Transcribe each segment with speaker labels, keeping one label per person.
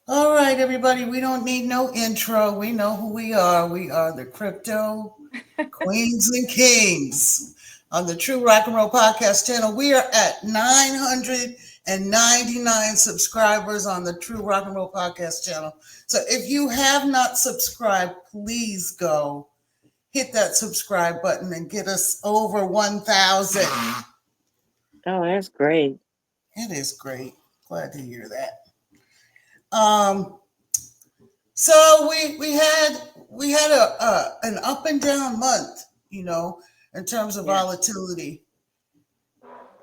Speaker 1: All right, everybody. We don't need no intro. We know who we are. We are the crypto queens and kings on the True Rock and Roll Podcast channel. We are at 999 subscribers on the True Rock and Roll Podcast channel. So if you have not subscribed, please go hit that subscribe button and get us over 1,000.
Speaker 2: Oh, that's great.
Speaker 1: It is great. Glad to hear that. So we had an up and down month, in terms of volatility.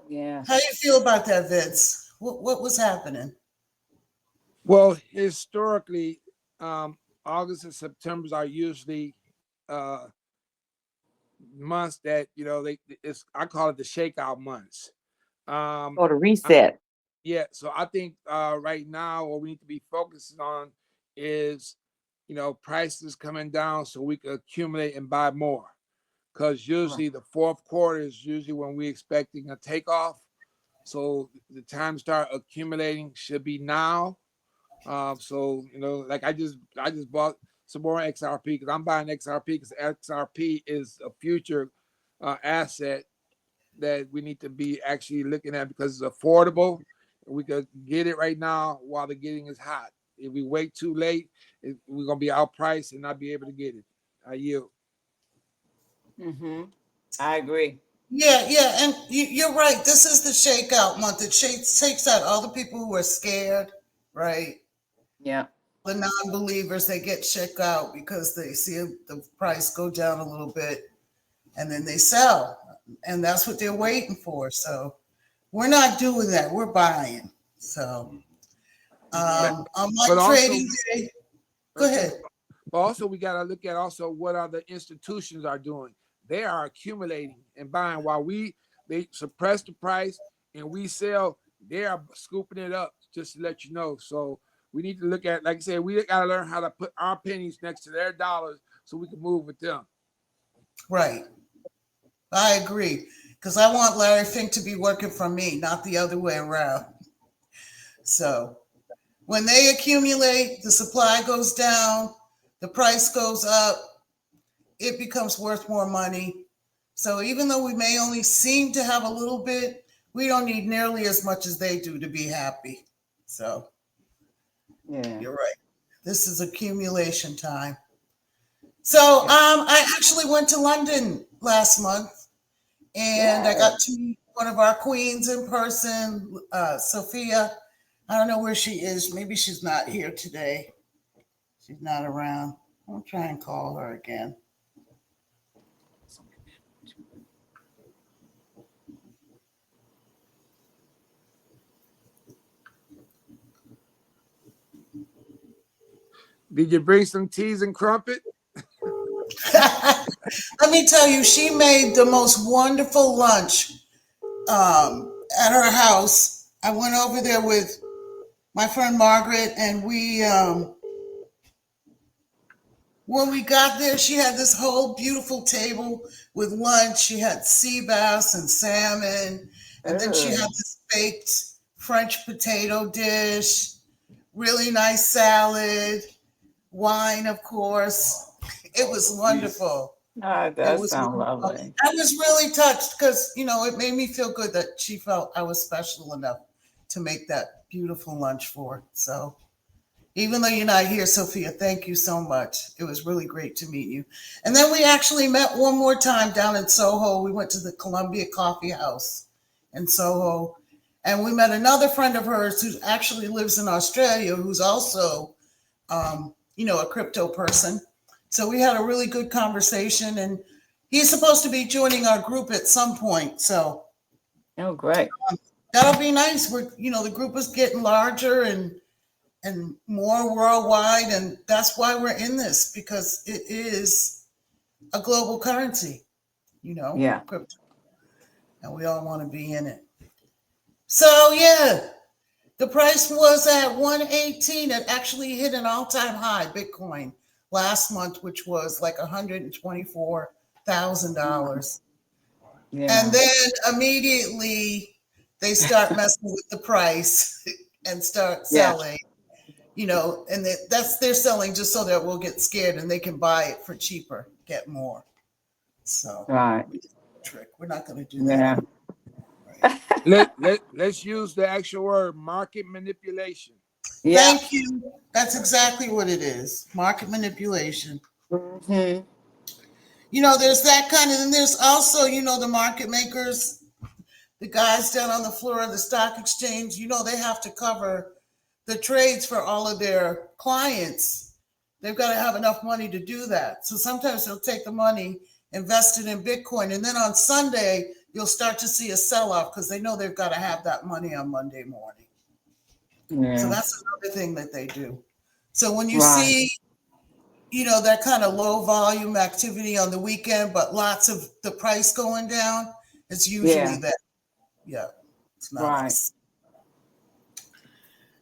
Speaker 2: Yeah.
Speaker 1: How do you feel about that, Vince? What was happening?
Speaker 3: Well, historically, August and September are usually months that I call it the shakeout months.
Speaker 2: Or the reset.
Speaker 3: So I think right now what we need to be focusing on is prices coming down so we can accumulate and buy more. Because usually the fourth quarter is usually when we're expecting a takeoff. So the time to start accumulating should be now. So like I just bought some more XRP because I'm buying XRP because XRP is a future asset that we need to be actually looking at because it's affordable. We could get it right now while the getting is hot. If we wait too late, we're gonna be outpriced and not be able to get it. I yield.
Speaker 2: I agree.
Speaker 1: Yeah, and you're right. This is the shakeout month. It takes out all the people who are scared, right?
Speaker 2: Yeah.
Speaker 1: The non-believers, they get shook out because they see the price go down a little bit, and then they sell, and that's what they're waiting for. So we're not doing that. We're buying. So on my trading day, go ahead.
Speaker 3: But also we got to look at also what other institutions are doing. They are accumulating and buying while they suppress the price and we sell. They are scooping it up, just to let you know. So we need to look at, like I said, we got to learn how to put our pennies next to their dollars so we can move with them.
Speaker 1: Right. I agree. Because I want Larry Fink to be working for me, not the other way around. So when they accumulate, the supply goes down, the price goes up, it becomes worth more money. So even though we may only seem to have a little bit, we don't need nearly as much as they do to be happy. So you're right. This is accumulation time. So I actually went to London last month and I got to meet one of our queens in person, Sophia. I don't know where she is. Maybe she's not here today. She's not around. I'll try and call her again.
Speaker 3: Did you bring some teas and crumpet?
Speaker 1: Let me tell you, she made the most wonderful lunch at her house. I went over there with my friend Margaret, and when we got there, she had this whole beautiful table with lunch. She had sea bass and salmon, and then she had this baked French potato dish, really nice salad, wine, of course. It was wonderful.
Speaker 2: That does sound lovely.
Speaker 1: I was really touched because, it made me feel good that she felt I was special enough to make that beautiful lunch for her. So even though you're not here, Sophia, thank you so much. It was really great to meet you. And then we actually met one more time down in Soho. We went to the Columbia Coffee House in Soho. And we met another friend of hers who actually lives in Australia, who's also, a crypto person. So we had a really good conversation, and he's supposed to be joining our group at some point. So,
Speaker 2: great.
Speaker 1: That'll be nice. The group is getting larger and more worldwide, and that's why we're in this, because it is a global currency, crypto, and we all want to be in it. So the price was at 118. It actually hit an all-time high, Bitcoin, last month, which was like $124,000. And then immediately they start messing with the price and start selling. and they're selling just so that we'll get scared and they can buy it for cheaper, get more. So
Speaker 2: Right.
Speaker 1: trick. We're not going to do that.
Speaker 2: Yeah.
Speaker 3: Let's use the actual word market manipulation.
Speaker 2: Yeah.
Speaker 1: Thank you. That's exactly what it is. Market manipulation.
Speaker 2: Mm-hmm.
Speaker 1: There's that kind of, and there's also, the market makers, the guys down on the floor of the stock exchange, they have to cover the trades for all of their clients. They've got to have enough money to do that. So sometimes they'll take the money, invest it in Bitcoin, and then on Sunday, you'll start to see a sell-off because they know they've got to have that money on Monday morning.
Speaker 2: Yeah.
Speaker 1: So that's another thing that they do. So when you
Speaker 2: Right.
Speaker 1: see, that kind of low volume activity on the weekend, but lots of the price going down, it's usually that. Yeah, it's not
Speaker 2: Right.
Speaker 1: us.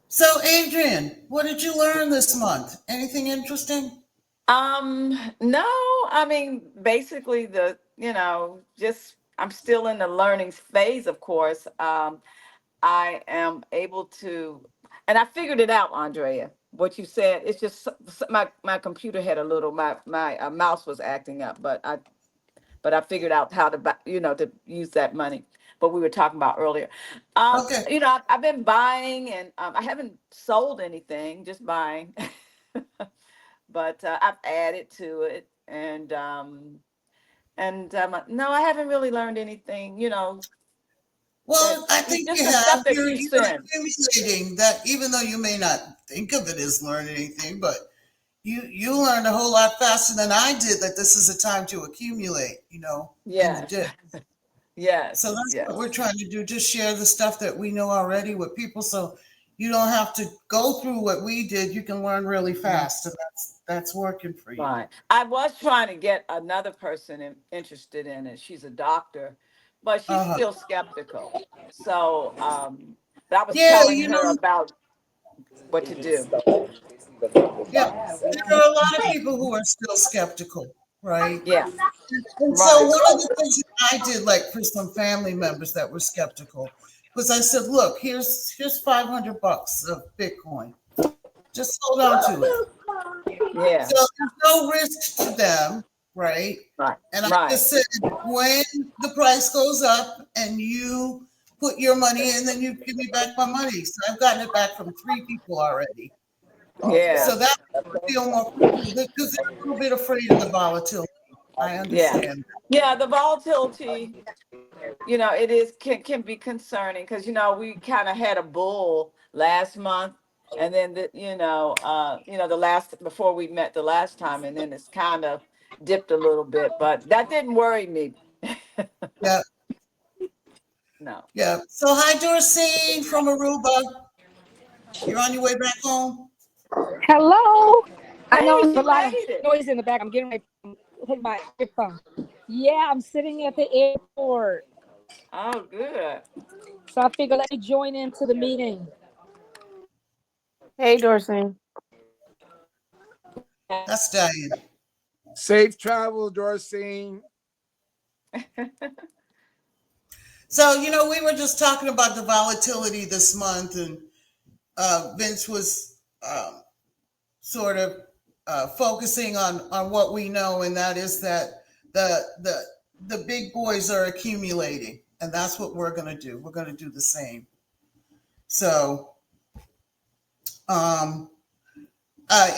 Speaker 1: So Adrian, what did you learn this month? Anything interesting?
Speaker 2: No, I mean, basically just I'm still in the learning phase, of course. I am able to, and I figured it out, Andrea. What you said, it's just my computer had a little, my mouse was acting up, but I figured out how to to use that money. What we were talking about earlier.
Speaker 1: Okay.
Speaker 2: I've been buying, and I haven't sold anything, just buying. But I've added to it, and no, I haven't really learned anything.
Speaker 1: Well, I think
Speaker 2: Just
Speaker 1: you
Speaker 2: the
Speaker 1: have.
Speaker 2: stuff that
Speaker 1: You're
Speaker 2: you send.
Speaker 1: accumulating that, even though you may not think of it as learning anything, but you learned a whole lot faster than I did that this is a time to accumulate, in the
Speaker 2: Yes,
Speaker 1: dip. So
Speaker 2: yes,
Speaker 1: that's what we're
Speaker 2: yes.
Speaker 1: trying to do. Just share the stuff that we know already with people, so you don't have to go through what we did. You can learn really fast, and that's working for you.
Speaker 2: Right. I was trying to get another person interested in it. She's a doctor, but she's
Speaker 1: Uh-huh.
Speaker 2: still skeptical. So, but I was
Speaker 1: Yeah,
Speaker 2: telling her about what to do.
Speaker 1: yeah. There are a lot of people who are still skeptical, right?
Speaker 2: Yeah.
Speaker 1: And so
Speaker 2: Right.
Speaker 1: one of the things that I did, like for some family members that were skeptical, was I said, "Look, here's $500 of Bitcoin. Just hold on to it."
Speaker 2: Yeah.
Speaker 1: So there's no risk to them, right?
Speaker 2: Right.
Speaker 1: And I
Speaker 2: Right.
Speaker 1: just said, when the price goes up and you put your money in, then you give me back my money. So I've gotten it back from 3 people already.
Speaker 2: Yeah.
Speaker 1: So that I feel more comfortable because they're a little bit afraid of the volatility. I
Speaker 2: Yeah.
Speaker 1: understand.
Speaker 2: Yeah. The volatility, it is can be concerning because we kind of had a bull last month, and then the last before we met the last time, and then it's kind of dipped a little bit, but that didn't worry me.
Speaker 1: Yeah,
Speaker 2: No.
Speaker 1: yeah. So hi, Dorsey from Aruba. You're on your way back home?
Speaker 4: Hello. I know
Speaker 2: Hey,
Speaker 4: there's a
Speaker 2: she
Speaker 4: lot of
Speaker 2: made it.
Speaker 4: noise in the back. I'm getting ready to take my earphone. Yeah, I'm sitting at the airport.
Speaker 2: Oh, good.
Speaker 4: So I figured let me join into the meeting.
Speaker 5: Hey, Dorsey.
Speaker 1: That's Diane.
Speaker 3: Safe travel, Dorsey.
Speaker 1: So, we were just talking about the volatility this month, and Vince was sort of focusing on what we know, and that is that the big boys are accumulating, and that's what we're going to do. We're going to do the same. So,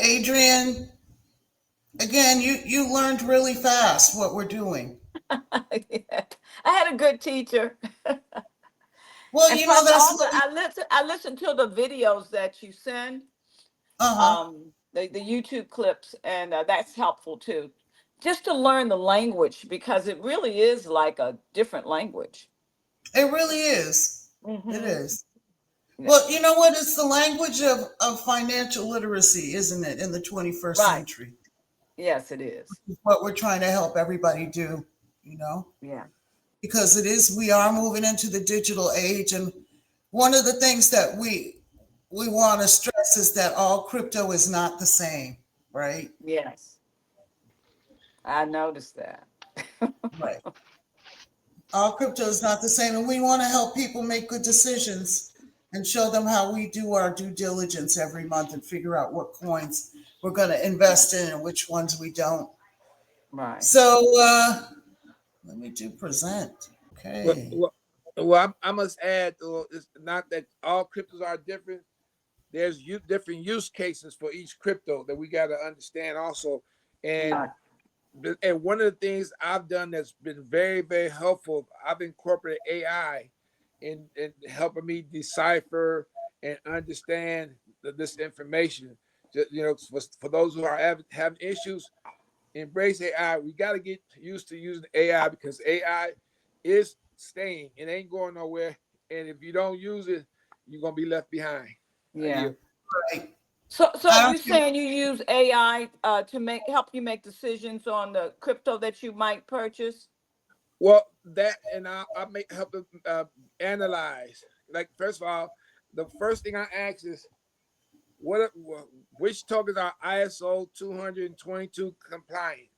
Speaker 1: Adrian, again, you learned really fast what we're doing.
Speaker 2: Yeah. I had a good teacher.
Speaker 1: Well,
Speaker 2: And plus,
Speaker 1: that's
Speaker 2: also,
Speaker 1: what.
Speaker 2: I listen to the videos that you send,
Speaker 1: Uh-huh.
Speaker 2: the YouTube clips, and that's helpful too, just to learn the language because it really is like a different language.
Speaker 1: It really is. It
Speaker 2: Hmm.
Speaker 1: is.
Speaker 2: Yeah.
Speaker 1: Well, you know what? It's the language of financial literacy, isn't it, in the 21st
Speaker 2: Right.
Speaker 1: century?
Speaker 2: Yes, it is.
Speaker 1: What we're trying to help everybody do,
Speaker 2: Yeah.
Speaker 1: because we are moving into the digital age. And one of the things that we want to stress is that all crypto is not the same, right?
Speaker 2: Yes. I noticed that.
Speaker 1: Right. All crypto is not the same. And we want to help people make good decisions and show them how we do our due diligence every month and figure out what coins we're going to invest in and which ones we don't.
Speaker 2: Right.
Speaker 1: So let me do present. Okay.
Speaker 3: Well, I must add, it's not that all cryptos are different. There's different use cases for each crypto that we got to understand also. And one of the things I've done that's been very, very helpful, I've incorporated AI in helping me decipher and understand this information. For those who are having issues, embrace AI. We got to get used to using AI because AI is staying. It ain't going nowhere. And if you don't use it, you're gonna be left behind.
Speaker 2: Yeah.
Speaker 1: Right.
Speaker 2: So you saying you use AI to help you make decisions on the crypto that you might purchase?
Speaker 3: Well, that and I make help them analyze. Like first of all, the first thing I ask is which tokens are ISO 222 compliant?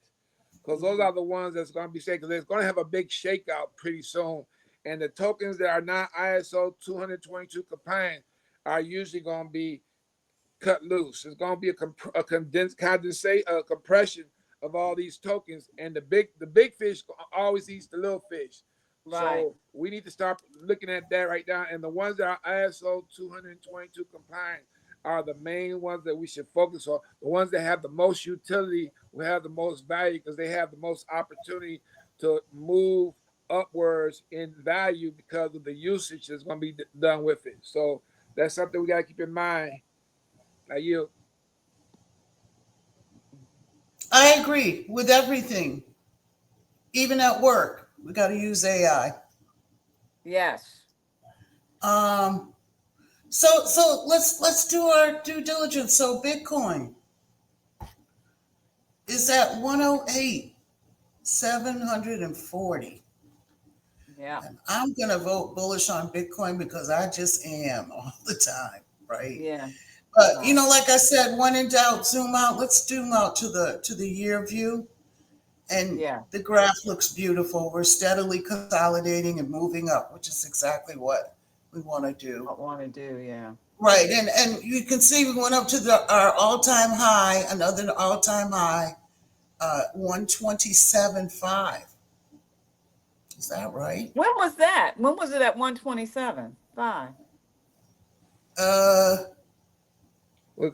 Speaker 3: Because those are the ones that's going to be safe. Because it's going to have a big shakeout pretty soon, and the tokens that are not ISO 222 compliant are usually going to be cut loose. It's going to be a condensate, a compression of all these tokens, and the big fish always eats the little fish.
Speaker 2: Right.
Speaker 3: So we need to start looking at that right now. And the ones that are ISO 222 compliant are the main ones that we should focus on. The ones that have the most utility will have the most value because they have the most opportunity to move upwards in value because of the usage that's going to be done with it. So that's something we got to keep in mind. I yield.
Speaker 1: I agree with everything. Even at work, we got to use AI.
Speaker 2: Yes.
Speaker 1: So let's do our due diligence. So Bitcoin is at 108,740.
Speaker 2: Yeah.
Speaker 1: And I'm gonna vote bullish on Bitcoin because I just am all the time, right?
Speaker 2: Yeah.
Speaker 1: But
Speaker 2: Right.
Speaker 1: like I said, when in doubt, zoom out. Let's zoom out to the year view. And the graph looks beautiful. We're steadily consolidating and moving up, which is exactly what we want to do.
Speaker 2: Yeah.
Speaker 1: Right. And you can see we went up to our all-time high, another all-time high, 127.5. Is that right?
Speaker 2: When was that? When was it at 127.5?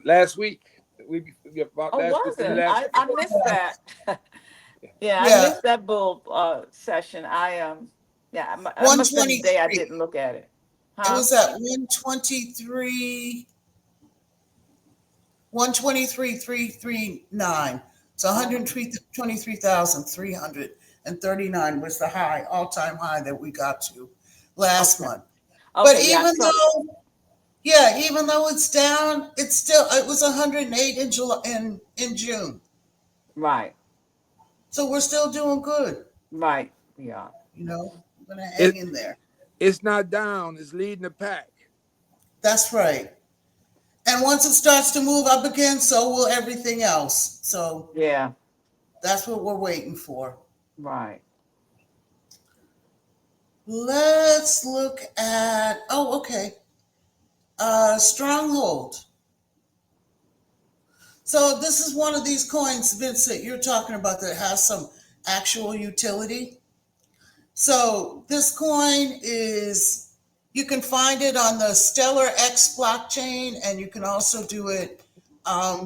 Speaker 3: Last week.
Speaker 2: Was it?
Speaker 3: Last
Speaker 2: I missed that. Yeah, I missed that bull session. Yeah, it must have been the day I didn't look at it.
Speaker 1: It was at 123,339. So 123,339 was the high, all-time high that we got to last month. But even though it's down, it was 108 in June.
Speaker 2: Right.
Speaker 1: So we're still doing good.
Speaker 2: Right. Yeah.
Speaker 1: We're gonna hang in there.
Speaker 3: It's not down, it's leading the pack.
Speaker 1: That's right. And once it starts to move up again, so will everything else. So
Speaker 2: yeah,
Speaker 1: that's what we're waiting for.
Speaker 2: Right.
Speaker 1: Let's look at, okay. Stronghold. So this is one of these coins, Vince, that you're talking about that has some actual utility. So this coin you can find it on the Stellar X blockchain, and you can also do it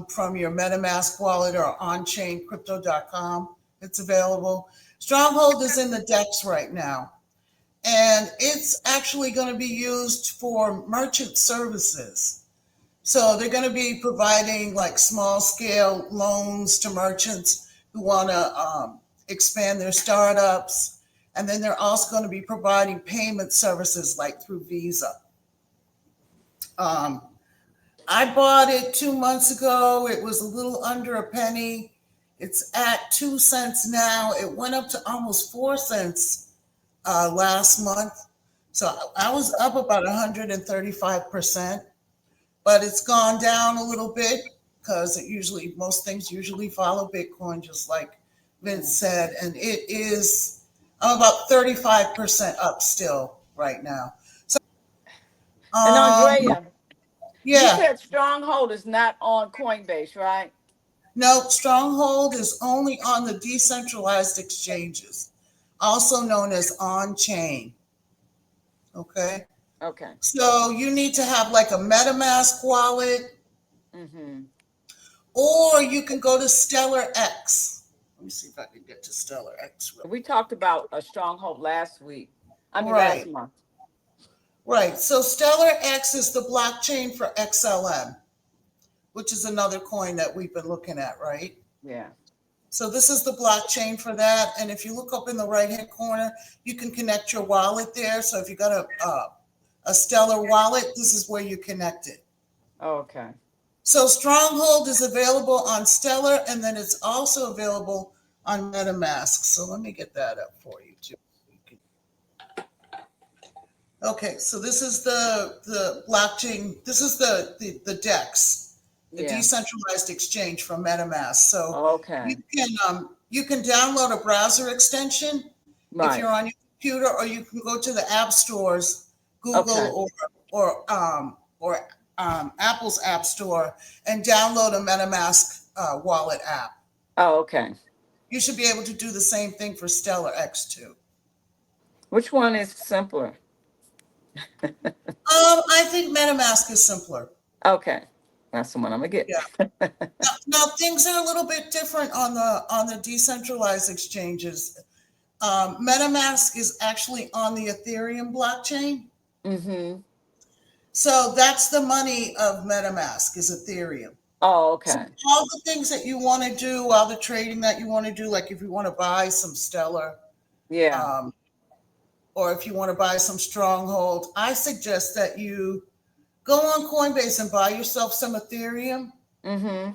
Speaker 1: from your MetaMask wallet or on-chain crypto.com. It's available. Stronghold is in the DEX right now, and it's actually going to be used for merchant services. So they're going to be providing like small scale loans to merchants who want to expand their startups. And then they're also going to be providing payment services like through Visa. I bought it 2 months ago. It was a little under a penny. It's at 2 cents now. It went up to almost 4 cents last month. So I was up about 135%. But it's gone down a little bit because most things usually follow Bitcoin, just like Vince said. And I'm about 35% up still right now.
Speaker 2: And
Speaker 1: Um,
Speaker 2: Andrea, you
Speaker 1: yeah,
Speaker 2: said Stronghold is not on Coinbase, right?
Speaker 1: no, Stronghold is only on the decentralized exchanges, also known as on-chain. Okay.
Speaker 2: Okay.
Speaker 1: So you need to have like a MetaMask wallet,
Speaker 2: Mm-hmm.
Speaker 1: or you can go to Stellar X. Let me see if I can get to Stellar X real
Speaker 2: We
Speaker 1: quick.
Speaker 2: talked about a Stronghold last week. I mean, last
Speaker 1: Right,
Speaker 2: month.
Speaker 1: right. So Stellar X is the blockchain for XLM, which is another coin that we've been looking at, right?
Speaker 2: Yeah.
Speaker 1: So this is the blockchain for that. And if you look up in the right-hand corner, you can connect your wallet there. So if you got a Stellar wallet, this is where you connect it.
Speaker 2: Okay.
Speaker 1: So Stronghold is available on Stellar, and then it's also available on MetaMask. So let me get that up for you too. Okay, so this is the blockchain. This is the DEX, the
Speaker 2: Yeah.
Speaker 1: decentralized exchange from MetaMask. So
Speaker 2: Okay.
Speaker 1: you can download a browser extension if
Speaker 2: Right.
Speaker 1: you're on your computer, or you can go to the app stores,
Speaker 2: Okay.
Speaker 1: Google or Apple's App Store, and download a MetaMask wallet app.
Speaker 2: Oh, okay.
Speaker 1: You should be able to do the same thing for Stellar X too.
Speaker 2: Which one is simpler?
Speaker 1: I think MetaMask is simpler.
Speaker 2: Okay. That's the one I'm gonna get.
Speaker 1: Yeah. Now things are a little bit different on the decentralized exchanges. MetaMask is actually on the Ethereum blockchain.
Speaker 2: Mm-hmm.
Speaker 1: So that's the money of MetaMask is Ethereum.
Speaker 2: Oh,
Speaker 1: So
Speaker 2: okay.
Speaker 1: all the things that you want to do, all the trading that you want to do, like if you want to buy some Stellar,
Speaker 2: Yeah.
Speaker 1: um, or if you want to buy some Stronghold, I suggest that you go on Coinbase and buy yourself some Ethereum,
Speaker 2: Mm-hmm.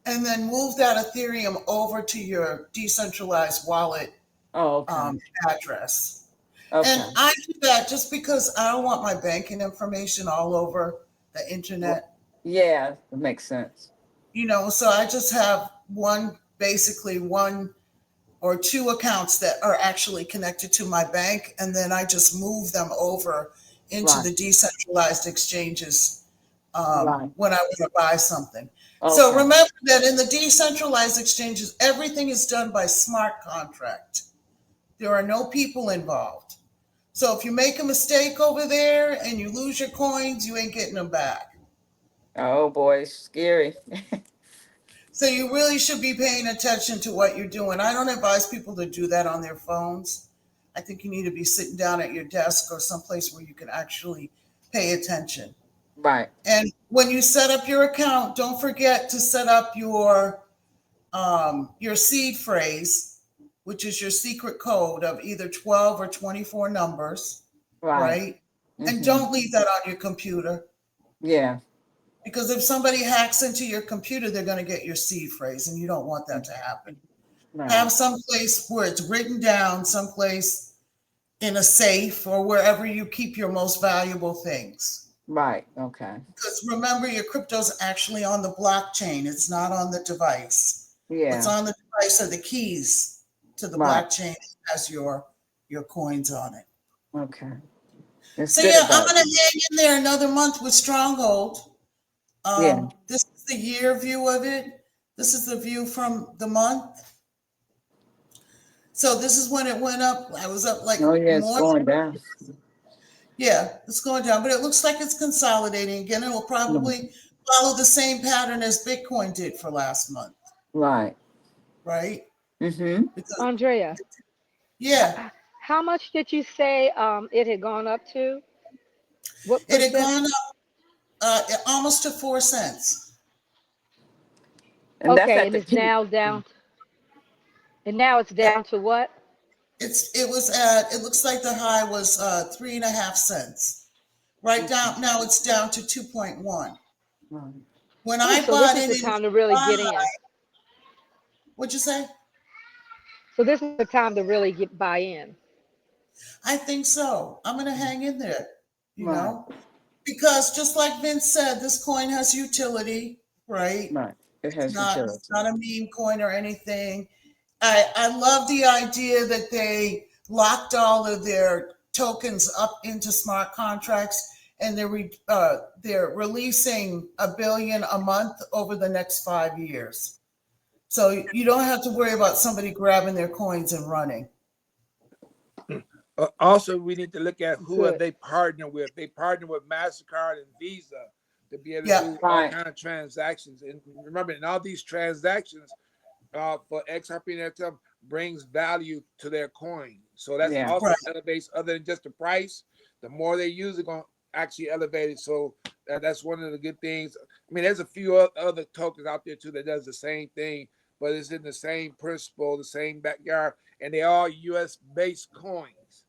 Speaker 1: and then move that Ethereum over to your decentralized wallet
Speaker 2: Oh, okay.
Speaker 1: address. And
Speaker 2: Okay.
Speaker 1: I do that just because I don't want my banking information all over the
Speaker 2: Well,
Speaker 1: internet.
Speaker 2: yeah, it makes sense.
Speaker 1: So I just have basically one or two accounts that are actually connected to my bank, and then I just move them over into
Speaker 2: Right.
Speaker 1: the decentralized exchanges
Speaker 2: Right.
Speaker 1: when I want to buy something. So
Speaker 2: Okay.
Speaker 1: remember that in the decentralized exchanges, everything is done by smart contract. There are no people involved. So if you make a mistake over there and you lose your coins, you ain't getting them back.
Speaker 2: Oh boy, it's scary.
Speaker 1: So you really should be paying attention to what you're doing. I don't advise people to do that on their phones. I think you need to be sitting down at your desk or someplace where you can actually pay attention.
Speaker 2: Right.
Speaker 1: And when you set up your account, don't forget to set up your seed phrase, which is your secret code of either 12 or 24 numbers,
Speaker 2: Right.
Speaker 1: right? And
Speaker 2: Mm-hmm.
Speaker 1: don't leave that on your computer,
Speaker 2: Yeah.
Speaker 1: because if somebody hacks into your computer, they're going to get your seed phrase, and you don't want that to happen.
Speaker 2: Right.
Speaker 1: Have some place where it's written down, someplace in a safe or wherever you keep your most valuable things.
Speaker 2: Right. Okay.
Speaker 1: Because remember, your crypto's actually on the blockchain. It's not on the device. What's
Speaker 2: Yeah.
Speaker 1: on the device are the keys to the
Speaker 2: Right.
Speaker 1: blockchain that has your coins on it.
Speaker 2: Okay. It's
Speaker 1: So
Speaker 2: good
Speaker 1: yeah, I'm
Speaker 2: advice.
Speaker 1: gonna hang in there another month with Stronghold.
Speaker 2: Yeah.
Speaker 1: This is the year view of it. This is the view from the month. So this is when it went up. I was up like
Speaker 2: Oh yeah, it's
Speaker 1: more.
Speaker 2: going down.
Speaker 1: Yeah, it's going down, but it looks like it's consolidating again. It will
Speaker 2: Mm.
Speaker 1: probably follow the same pattern as Bitcoin did for last month,
Speaker 2: Right.
Speaker 1: right?
Speaker 2: Mm-hmm.
Speaker 1: Because
Speaker 4: Andrea,
Speaker 1: yeah,
Speaker 4: how much did you say it had gone up to? What
Speaker 1: it had
Speaker 4: percent?
Speaker 1: gone up almost to 4 cents.
Speaker 2: And that's
Speaker 4: Okay,
Speaker 2: at
Speaker 4: and
Speaker 2: the
Speaker 4: it's
Speaker 2: peak.
Speaker 4: now down, and now it's down to what?
Speaker 1: It looks like the high was 3.5 cents. Right down now it's down to 2.1.
Speaker 2: Right.
Speaker 1: When
Speaker 4: Oh,
Speaker 1: I
Speaker 4: so this
Speaker 1: bought
Speaker 4: is
Speaker 1: in
Speaker 4: the time to really
Speaker 1: July,
Speaker 4: get in.
Speaker 1: what'd you say?
Speaker 4: So this is the time to really get buy in.
Speaker 1: I think so. I'm gonna hang in there, you
Speaker 2: Right.
Speaker 1: know, because just like Vince said, this coin has utility, right?
Speaker 2: Right. It
Speaker 1: It's
Speaker 2: has
Speaker 1: not
Speaker 2: utility.
Speaker 1: it's not a meme coin or anything. I love the idea that they locked all of their tokens up into smart contracts and they're releasing $1 billion a month over the next 5 years. So you don't have to worry about somebody grabbing their coins and running.
Speaker 3: Also, we need to look at who are
Speaker 4: Good.
Speaker 3: they partnering with. They partner with MasterCard and Visa to be able to
Speaker 1: Yeah.
Speaker 3: do all
Speaker 2: Right.
Speaker 3: kind of transactions. And remember, in all these transactions, for XRP and XM brings value to their coin. So that's
Speaker 2: Yeah.
Speaker 3: also
Speaker 1: Right.
Speaker 3: elevates other than just the price. The more they use it, going to actually elevate it. So that's one of the good things. I mean, there's a few other tokens out there too that does the same thing, but it's in the same principle, the same backyard, and they are US based coins.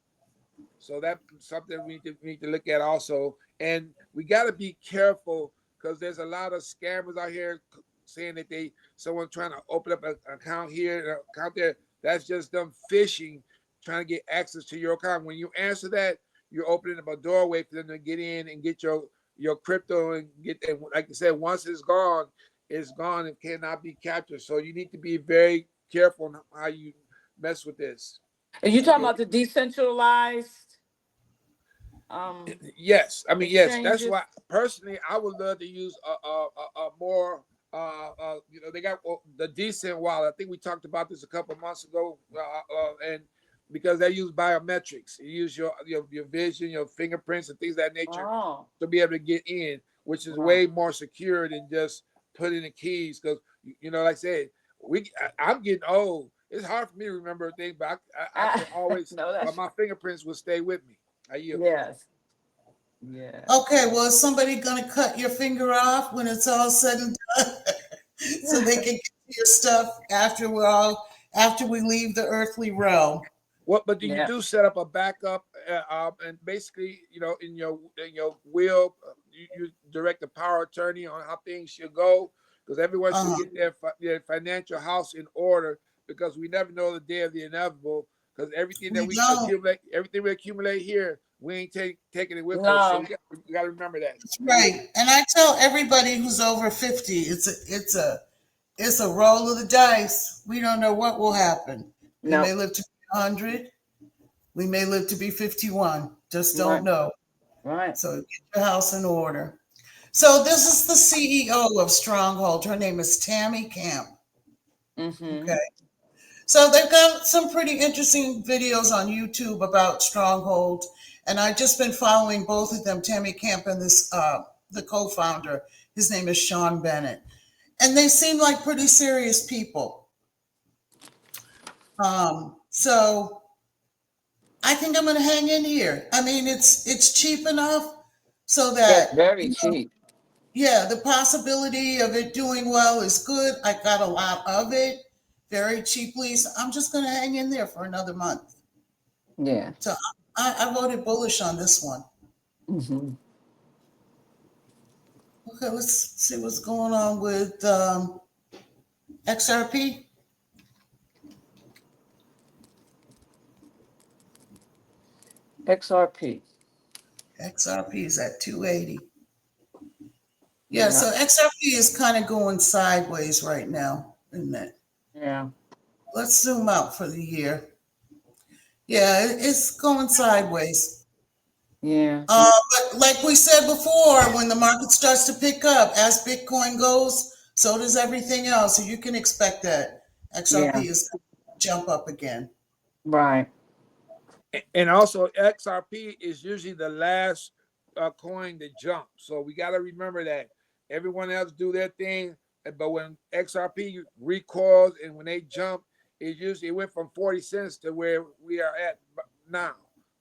Speaker 3: So that's something we need to look at also. And we got to be careful because there's a lot of scammers out here saying that someone trying to open up an account here, an account there. That's just them phishing, trying to get access to your account. When you answer that, you're opening up a doorway for them to get in and get your crypto and get. And like I said, once it's gone and cannot be captured. So you need to be very careful on how you mess with this.
Speaker 2: Are you talking about the decentralized
Speaker 3: Yes, I mean yes. That's
Speaker 2: exchanges?
Speaker 3: why personally I would love to use a more they got the decent wallet. I think we talked about this a couple of months ago, and because they use biometrics, you use your vision, your fingerprints, and things of that nature
Speaker 2: Oh,
Speaker 3: to be able to get in, which is
Speaker 2: right.
Speaker 3: way more secure than just putting the keys. Because like I said, I'm getting old. It's hard for me to remember things, but I can always,
Speaker 2: No,
Speaker 3: but
Speaker 2: that's
Speaker 3: my fingerprints will stay with me. I yield.
Speaker 2: yes. Yeah.
Speaker 1: Okay, well, is somebody going to cut your finger off when it's all said and done so they can get to your stuff after we leave the earthly realm?
Speaker 3: What? But do you
Speaker 2: Yeah.
Speaker 3: do set up a backup, and basically, in your will, you direct the power of attorney on how things should go, because everyone should
Speaker 1: Uh-huh.
Speaker 3: get their financial house in order, because we never know the day of the inevitable. Because
Speaker 1: We don't.
Speaker 3: everything we accumulate here, we ain't taking it with us. So
Speaker 2: No.
Speaker 3: we got to remember that.
Speaker 1: That's right. And I tell everybody who's over 50, it's a roll of the dice. We don't know what will happen. We may
Speaker 2: No.
Speaker 1: live to be 100. We may live to be 51. Just don't
Speaker 2: Right.
Speaker 1: know.
Speaker 2: Right.
Speaker 1: So get your house in order. So this is the CEO of Stronghold. Her name is Tammy Camp.
Speaker 2: Mm-hmm.
Speaker 1: Okay. So they've got some pretty interesting videos on YouTube about Stronghold. And I've just been following both of them, Tammy Camp and the co-founder. His name is Sean Bennett. And they seem like pretty serious people. So I think I'm going to hang in here. I mean, it's cheap enough so
Speaker 2: Yes,
Speaker 1: that,
Speaker 2: very cheap.
Speaker 1: yeah, the possibility of it doing well is good. I got a lot of it very cheaply. So I'm just going to hang in there for another month.
Speaker 2: Yeah.
Speaker 1: So I voted bullish on this one.
Speaker 2: Mm-hmm.
Speaker 1: Okay, let's see what's going on with XRP.
Speaker 2: XRP.
Speaker 1: XRP is at 280. Yeah,
Speaker 2: Yeah.
Speaker 1: so XRP is kind of going sideways right now, isn't it?
Speaker 2: Yeah.
Speaker 1: Let's zoom out for the year. Yeah, it's going sideways.
Speaker 2: Yeah.
Speaker 1: But like we said before, when the market starts to pick up, as Bitcoin goes, so does everything else. So you can expect that
Speaker 2: Yeah.
Speaker 1: XRP is going to jump up again.
Speaker 2: Right.
Speaker 3: And also XRP is usually the last coin to jump. So we got to remember that everyone else do their thing, but when XRP recoils and when they jump, it went from 40 cents to where we are at now.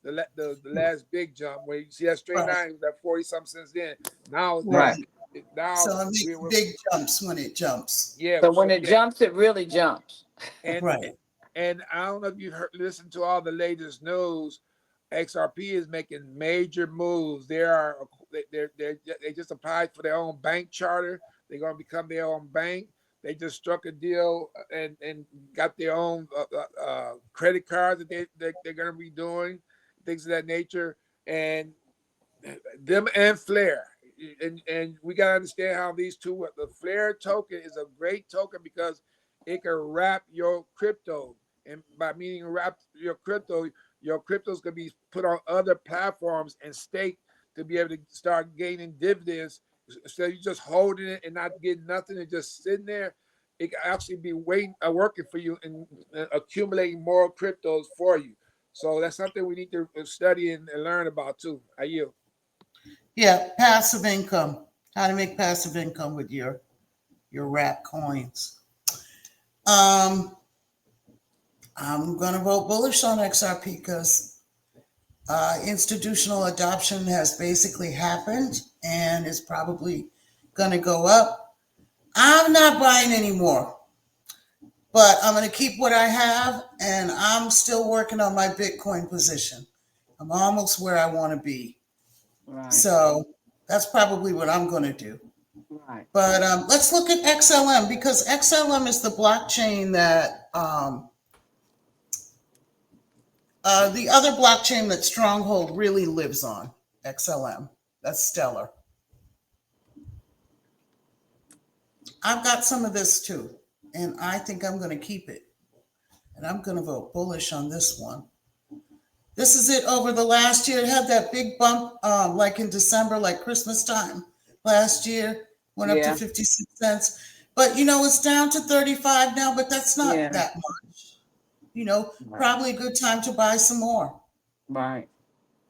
Speaker 3: The last big jump where you see that straight
Speaker 1: Right,
Speaker 3: line that 40 some cents in. Now
Speaker 2: Right.
Speaker 1: right.
Speaker 3: now
Speaker 1: So it makes
Speaker 3: we're
Speaker 1: big jumps when it jumps.
Speaker 3: yeah.
Speaker 2: So
Speaker 3: So
Speaker 2: when it jumps, it really jumps.
Speaker 3: and
Speaker 1: Right.
Speaker 3: and I don't know if you listened to all the latest news. XRP is making major moves. They just applied for their own bank charter. They're going to become their own bank. They just struck a deal and got their own credit cards that they're going to be doing things of that nature. And them and Flare. And we gotta understand how these two. The Flare token is a great token because it can wrap your crypto, and by meaning wrap your crypto's gonna be put on other platforms and staked to be able to start gaining dividends. So you just holding it and not getting nothing and just sitting there. It can actually be working for you and accumulating more cryptos for you. So that's something we need to study and learn about too. I yield.
Speaker 1: Yeah, passive income. How to make passive income with your wrap coins. I'm gonna vote bullish on XRP because institutional adoption has basically happened and is probably gonna go up. I'm not buying anymore, but I'm gonna keep what I have, and I'm still working on my Bitcoin position. I'm almost where I want to be.
Speaker 2: Right.
Speaker 1: So that's probably what I'm going to do.
Speaker 2: Right.
Speaker 1: But let's look at XLM because XLM is the blockchain that the other blockchain that Stronghold really lives on. XLM. That's stellar. I've got some of this too, and I think I'm going to keep it. And I'm going to vote bullish on this one. This is it over the last year. It had that big bump like in December, like Christmas time last year, went up to 56 cents. But, it's down to 35 now, but that's not that much. Probably a good time to buy some more.
Speaker 2: Right.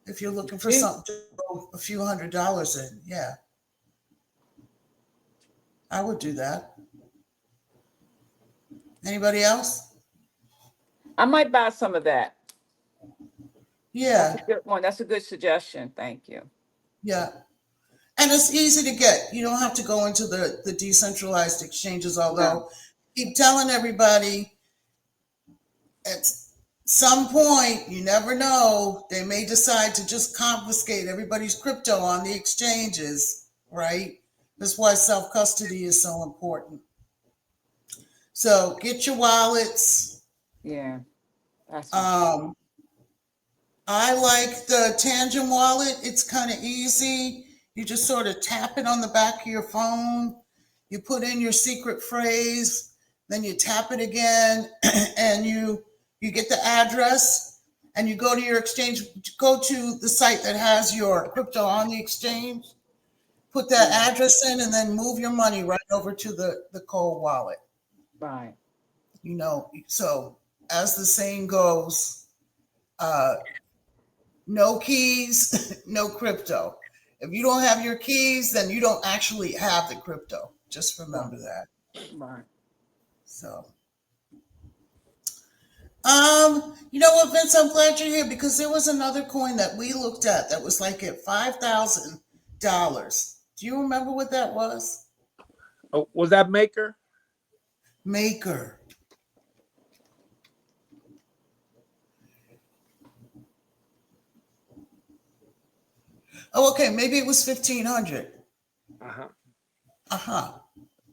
Speaker 1: If you're looking for something to throw a few $100s in. Yeah. I would do that. Anybody else?
Speaker 2: I might buy some of that.
Speaker 1: Yeah.
Speaker 2: That's a good one. That's a good suggestion. Thank you.
Speaker 1: Yeah. And it's easy to get. You don't have to go into the decentralized exchanges, although keep telling everybody at some point, you never know, they may decide to just confiscate everybody's crypto on the exchanges, right? That's why self-custody is so important. So get your wallets.
Speaker 2: Yeah. That's
Speaker 1: I like the Tangent wallet. It's kind of easy. You just sort of tap it on the back of your phone. You put in your secret phrase, then you tap it again, and you get the address, and you go to your exchange. Go to the site that has your crypto on the exchange. Put that address in, and then move your money right over to the cold wallet.
Speaker 2: right.
Speaker 1: So as the saying goes, no keys, no crypto. If you don't have your keys, then you don't actually have the crypto. Just remember that.
Speaker 2: Right.
Speaker 1: So, you know what, Vince? I'm glad you're here because there was another coin that we looked at that was like at $5,000. Do you remember what that was?
Speaker 3: Oh, was that Maker?
Speaker 1: Maker. Oh, okay. Maybe it was 1,500.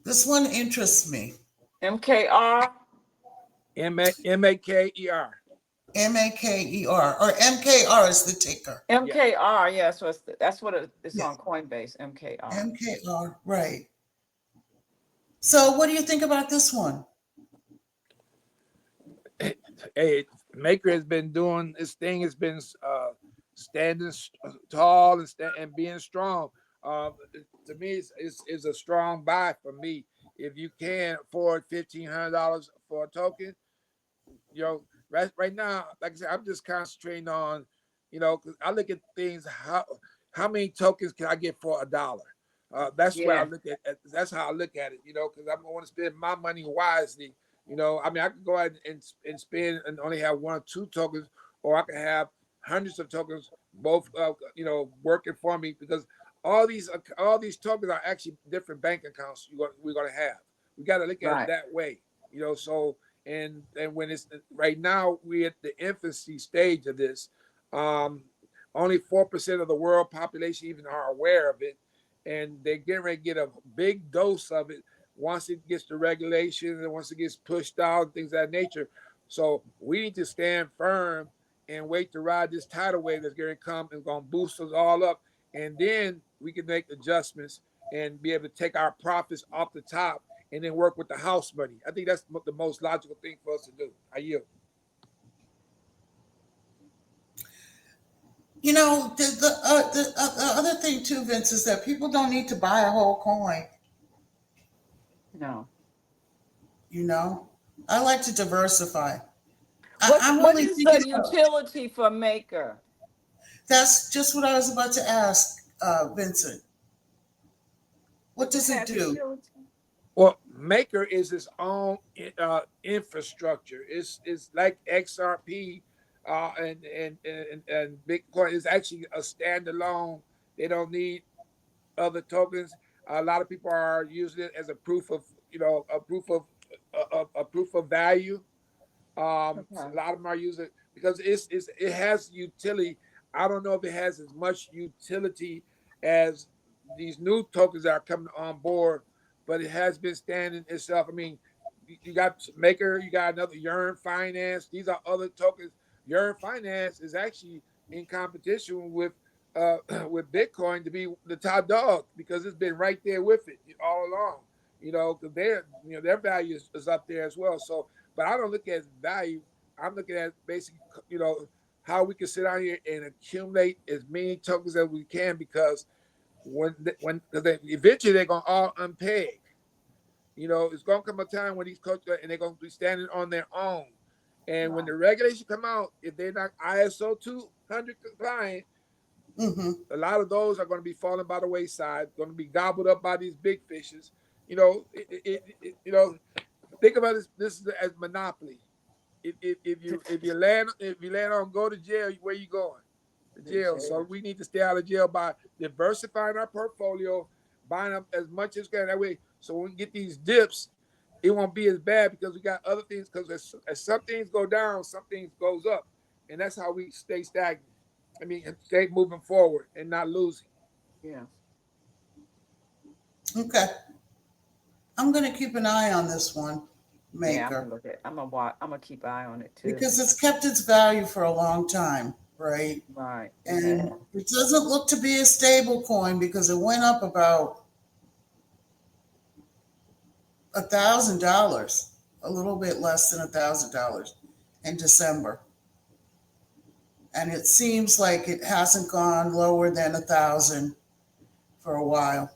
Speaker 1: This one interests me.
Speaker 2: MKR.
Speaker 3: MAKER.
Speaker 1: MAKER or MKR is the ticker.
Speaker 2: MKR. Yes, that's what it's on Coinbase. MKR.
Speaker 1: MKR, right. So, what do you think about this one?
Speaker 3: Hey, Maker has been doing this thing. Has been standing tall and being strong. To me, it's a strong buy for me. If you can afford $1,500 for a token, right now, like I said, I'm just concentrating on, because I look at things. How many tokens can I get for $1? That's where I look at. That's how I look at it. Because I want to spend my money wisely. I mean, I can go ahead and spend and only have 1 or 2 tokens, or I can have hundreds of tokens, both working for me, because all these tokens are actually different bank accounts we're gonna have. We got to look at it that way. So and when it's right now, we're at the infancy stage of this. Only 4% of the world population even are aware of it, and they're getting ready to get a big dose of it once it gets to regulation and once it gets pushed out and things of that nature. So we need to stand firm and wait to ride this tidal wave that's going to come and going to boost us all up, and then we can make adjustments and be able to take our profits off the top and then work with the house money. I think that's the most logical thing for us to do. I yield.
Speaker 1: You know, the other thing too, Vince, is that people don't need to buy a whole coin.
Speaker 2: No.
Speaker 1: You know, I like to diversify. I'm
Speaker 2: What
Speaker 1: really
Speaker 2: is the
Speaker 1: thinking of,
Speaker 2: utility for Maker?
Speaker 1: that's just what I was about to ask, Vincent. What
Speaker 2: Does it
Speaker 1: does it
Speaker 2: have
Speaker 1: do?
Speaker 2: utility?
Speaker 3: Well, Maker is its own infrastructure. It's like XRP and Bitcoin is actually a standalone. They don't need other tokens. A lot of people are using it as a proof of, a proof of value.
Speaker 2: Okay.
Speaker 3: A lot of them are using it because it has utility. I don't know if it has as much utility as these new tokens that are coming on board, but it has been standing itself. I mean, you got Maker, you got another Yearn Finance. These are other tokens. Yearn Finance is actually in competition uh with Bitcoin to be the top dog because it's been right there with it all along. Because their value is up there as well. So but I don't look at value. I'm looking at basically, how we can sit out here and accumulate as many tokens as we can because because eventually they're gonna all unpeg. It's gonna come a time when these coaches and they're gonna be standing on their own. And when
Speaker 2: Right.
Speaker 3: the regulations come out, if they're not ISO 200 compliant,
Speaker 1: Mm-hmm.
Speaker 3: a lot of those are going to be falling by the wayside, going to be gobbled up by these big fishes. You know, think about this as monopoly. If you land on go to jail, where you going? To
Speaker 2: The
Speaker 3: jail. So
Speaker 2: jail.
Speaker 3: we need to stay out of jail by diversifying our portfolio, buying up as much as we can. That way, so when we get these dips, it won't be as bad because we got other things. Because as some things go down, some things goes up, and that's how we stay stagnant. I mean, stay moving forward and not losing.
Speaker 2: Yeah.
Speaker 1: Okay. I'm going to keep an eye on this one,
Speaker 2: Yeah, I'm
Speaker 1: Maker,
Speaker 2: gonna look at. I'm gonna watch. I'm gonna keep an eye on it too.
Speaker 1: because it's kept its value for a long time, right?
Speaker 2: Right. It
Speaker 1: And
Speaker 2: has.
Speaker 1: it doesn't look to be a stable coin because it went up about $1,000, a little bit less than $1,000 in December. And it seems like it hasn't gone lower than 1,000 for a while.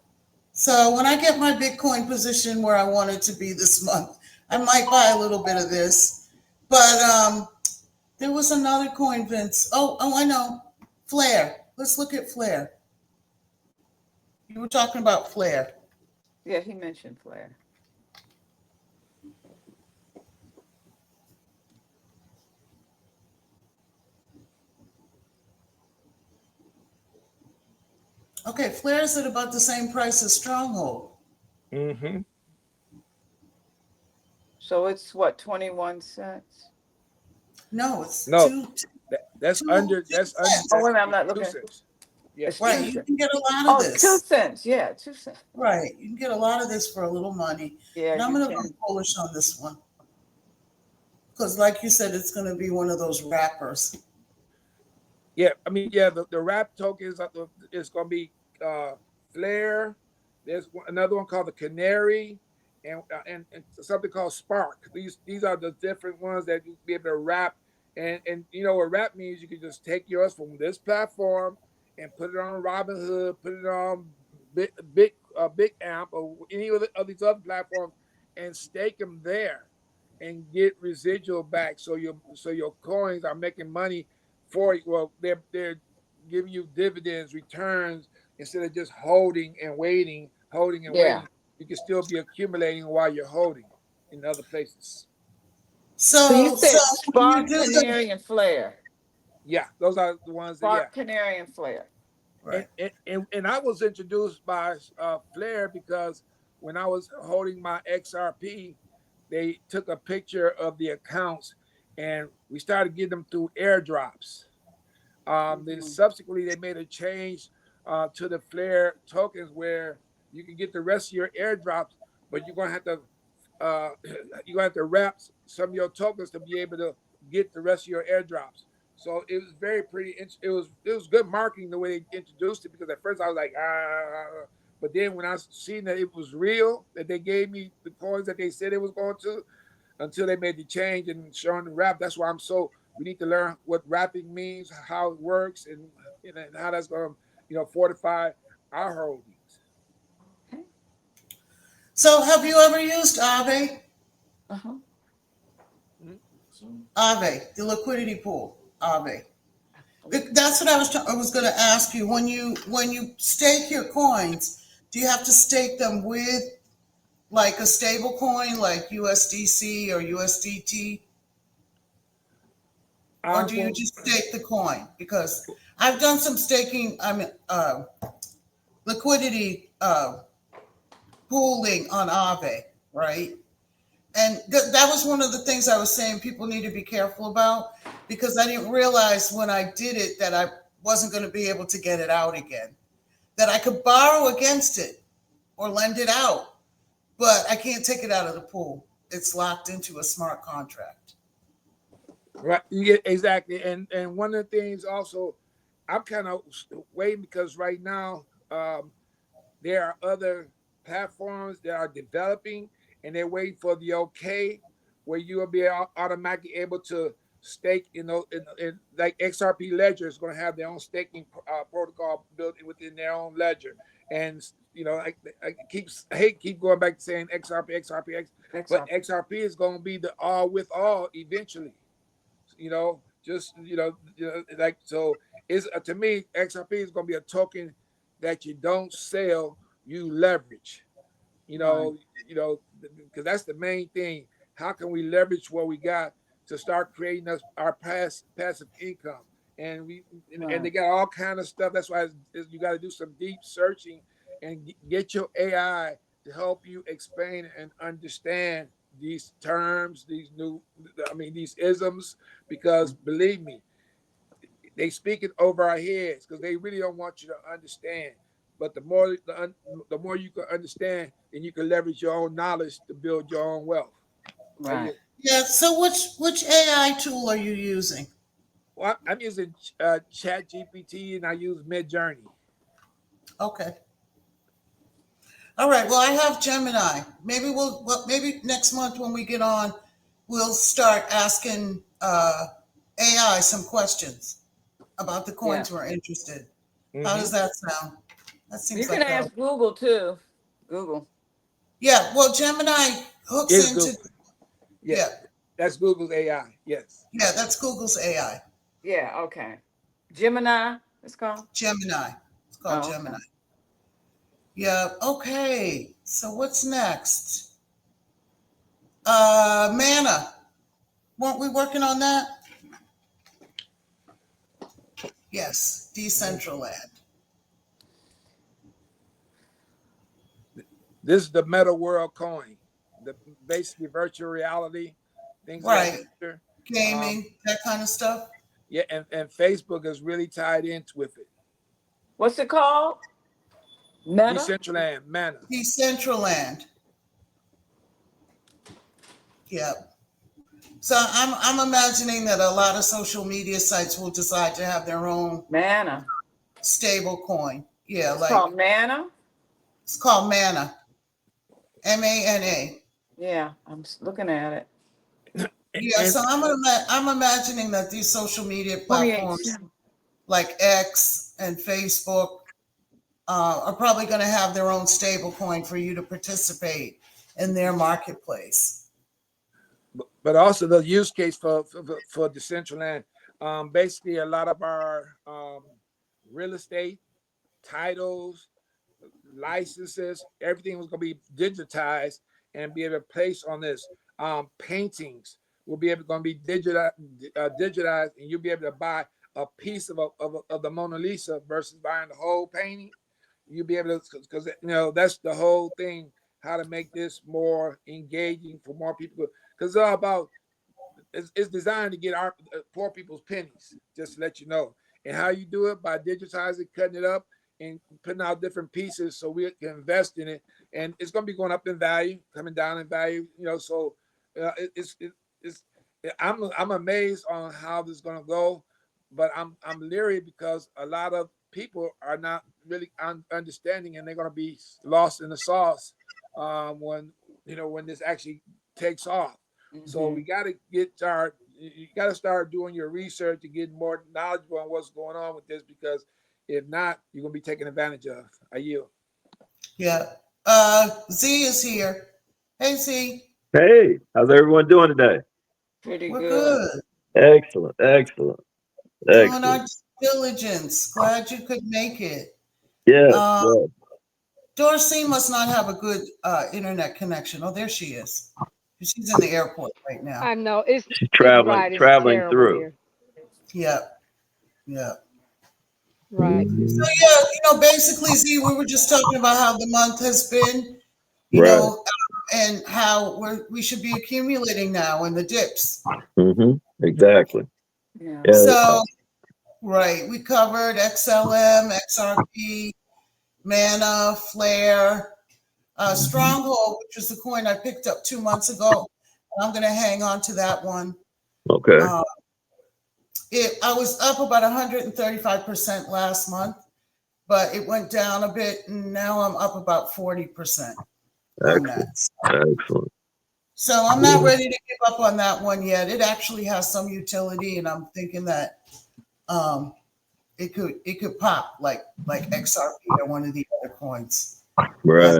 Speaker 1: So when I get my Bitcoin position where I want it to be this month, I might buy a little bit of this. But there was another coin, Vince. Oh, I know. Flare. Let's look at Flare. You were talking about Flare.
Speaker 2: Yeah, he mentioned Flare.
Speaker 1: Okay, Flare is at about the same price as Stronghold.
Speaker 3: Mm-hmm.
Speaker 2: So it's what, 21 cents?
Speaker 1: No, it's
Speaker 3: No, that's
Speaker 1: two
Speaker 3: under that's under
Speaker 1: cents.
Speaker 2: Oh,
Speaker 3: that's
Speaker 2: wait a minute, I'm not
Speaker 3: two
Speaker 2: looking.
Speaker 3: cents. Yeah.
Speaker 2: It's
Speaker 1: Right,
Speaker 2: two
Speaker 1: you
Speaker 2: cents.
Speaker 1: can get a lot of
Speaker 2: Oh, two
Speaker 1: this.
Speaker 2: cents. Yeah, 2 cents.
Speaker 1: Right, you can get a lot of this for a little money.
Speaker 2: Yeah,
Speaker 1: And I'm
Speaker 2: you
Speaker 1: going to go
Speaker 2: can.
Speaker 1: bullish on this one because, like you said, it's going to be one of those wrappers.
Speaker 3: Yeah, I mean, yeah, the wrap tokens it's gonna be uh Flare. There's another one called the Canary, and something called Spark. These are the different ones that you be able to wrap. And what wrap means? You can just take yours from this platform and put it on Robinhood, put it on Big Amp or any of these other platforms, and stake them there, and get residual back. So your coins are making money for you. Well, they're giving you dividends, returns instead of just holding and waiting, holding and
Speaker 2: Yeah.
Speaker 3: waiting. You can still be accumulating while you're holding in other places.
Speaker 2: So you
Speaker 1: So
Speaker 2: said
Speaker 1: when you
Speaker 2: Spark,
Speaker 1: do the
Speaker 2: Canary, and Flare.
Speaker 3: Yeah, those are the ones that yeah.
Speaker 2: Spark, Canary, and Flare.
Speaker 3: And
Speaker 1: right,
Speaker 3: and I was introduced by Flair because when I was holding my XRP, they took a picture of the accounts and we started getting them through airdrops. Then
Speaker 2: Hmm.
Speaker 3: subsequently they made a change to the Flare tokens where you can get the rest of your airdrops, but uh, you're gonna have to wrap some of your tokens to be able to get the rest of your airdrops. So it was very pretty. It was good marketing the way they introduced it because at first I was like but then when I seen that it was real, that they gave me the coins that they said it was going to, until they made the change and showing the wrap. That's why we need to learn what wrapping means, how it works, and and how that's going to fortify our holdings.
Speaker 2: Okay.
Speaker 1: So have you ever used Aave?
Speaker 2: Uh-huh.
Speaker 1: Aave, the liquidity pool, Aave. That's what I was going to ask you. When you stake your coins, do you have to stake them with like a stable coin like USDC or USDT? Or do you
Speaker 3: Well,
Speaker 1: just stake the coin? Because I've done some staking, liquidity pooling on Aave, right? And that was one of the things I was saying people need to be careful about, because I didn't realize when I did it that I wasn't going to be able to get it out again, that I could borrow against it or lend it out, but I can't take it out of the pool. It's locked into a smart contract.
Speaker 3: right, yeah, exactly. And one of the things also, I'm kind of waiting because right now there are other platforms that are developing, and they're waiting for the okay, where you will be automatically able to stake. Like XRP Ledger is going to have their own staking protocol built within their own ledger, and I hate keep going back to saying XRP, but
Speaker 2: XRP.
Speaker 3: XRP is going to be the all with all eventually. Just like so. Is to me, XRP is going to be a token that you don't sell, you leverage. You
Speaker 2: Right.
Speaker 3: know, because that's the main thing. How can we leverage what we got to start creating our passive income? And they
Speaker 2: Right.
Speaker 3: got all kind of stuff. That's why you got to do some deep searching and get your AI to help you explain and understand these terms, these isms, because believe me, they speak it over our heads because they really don't want you to understand. But the more you can understand, then you can leverage your own knowledge to build your own wealth.
Speaker 2: Right.
Speaker 1: Yeah. So which AI tool are you using?
Speaker 3: Well, I'm using Chat GPT and I use Mid Journey.
Speaker 1: Okay. All right. Well, I have Gemini. Maybe next month when we get on, we'll start asking AI some questions about the
Speaker 2: Yeah.
Speaker 1: coins we're interested. How
Speaker 3: Mm-hmm.
Speaker 1: does that sound? That
Speaker 2: You
Speaker 1: seems
Speaker 2: can
Speaker 1: like a
Speaker 2: ask Google too. Google.
Speaker 1: yeah. Well, Gemini hooks
Speaker 3: Is
Speaker 1: into
Speaker 3: Google? Yeah,
Speaker 1: yeah,
Speaker 3: that's Google's AI. Yes.
Speaker 1: yeah. That's Google's AI.
Speaker 2: Yeah. Okay. Gemini. It's called.
Speaker 1: Gemini. It's called
Speaker 2: Oh, okay.
Speaker 1: Gemini. Yeah. Okay. So what's next? Mana. Weren't we working on that? Yes. Decentraland.
Speaker 3: This is the meta world coin, the basically virtual reality, things of that
Speaker 1: Right.
Speaker 3: nature. Um,
Speaker 1: Gaming, that kind of stuff.
Speaker 3: yeah, and Facebook is really tied into with it.
Speaker 2: What's it called? Meta.
Speaker 3: Decentraland, Mana.
Speaker 1: Decentraland. Yeah. So I'm imagining that a lot of social media sites will decide to have their own
Speaker 2: Mana.
Speaker 1: stable coin. Yeah,
Speaker 2: It's called
Speaker 1: like
Speaker 2: Mana.
Speaker 1: it's called Mana. MANA.
Speaker 2: Yeah, looking at it.
Speaker 1: Yeah,
Speaker 3: And
Speaker 1: so I'm imagining that these social media
Speaker 2: 28.
Speaker 1: platforms like X and Facebook are probably going to have their own stable coin for you to participate in their marketplace.
Speaker 3: but also the use case for Decentraland. Basically, a lot of our real estate titles, licenses, everything was going to be digitized and be able to place on this. Paintings will be able going to be digitized, and you'll be able to buy a piece of the Mona Lisa versus buying the whole painting. You'll be able to, because that's the whole thing, how to make this more engaging for more people, because it's all about it's designed to get our poor people's pennies, just to let you know. And how you do it by digitizing, cutting it up, and putting out different pieces so we can invest in it. And it's going to be going up in value, coming down in value. So it's I'm amazed on how this is going to go, but I'm leery because a lot of people are not really understanding, and they're going to be lost in the sauce when this actually takes off. So
Speaker 2: Mm-hmm.
Speaker 3: we got to get our you got to start doing your research and getting more knowledgeable on what's going on with this, because if not, you're gonna be taken advantage of. I yield.
Speaker 1: Yeah. Z is here. Hey, Z.
Speaker 5: Hey, how's everyone doing today?
Speaker 2: Pretty
Speaker 1: We're
Speaker 2: good.
Speaker 1: good.
Speaker 5: Excellent, excellent,
Speaker 1: Doing our
Speaker 5: excellent.
Speaker 1: diligence. Glad you could make it.
Speaker 5: Yes,
Speaker 1: Uh,
Speaker 5: yes.
Speaker 1: Dorsey must not have a good internet connection. Oh, there she is. She's in the airport right now.
Speaker 4: I know it's
Speaker 5: She's
Speaker 4: right. It's
Speaker 5: traveling
Speaker 4: terrible
Speaker 5: through.
Speaker 4: here.
Speaker 1: Yep. Yep.
Speaker 4: Right.
Speaker 1: So yeah, basically, Z, we were just talking about how the month has been,
Speaker 5: Right.
Speaker 1: And how we should be accumulating now in the dips.
Speaker 5: Exactly.
Speaker 2: Yeah.
Speaker 5: Yeah.
Speaker 1: So, right, we covered XLM, XRP, Mana, Flare, Stronghold, which is the coin I picked up 2 months ago. And I'm going to hang on to that one.
Speaker 5: Okay.
Speaker 1: I was up about 135% last month, but it went down a bit, and now I'm up about 40% on that.
Speaker 5: Excellent.
Speaker 1: So I'm not ready to give up on that one yet. It actually has some utility, and I'm thinking that it could pop like XRP or one of the other coins
Speaker 5: Right.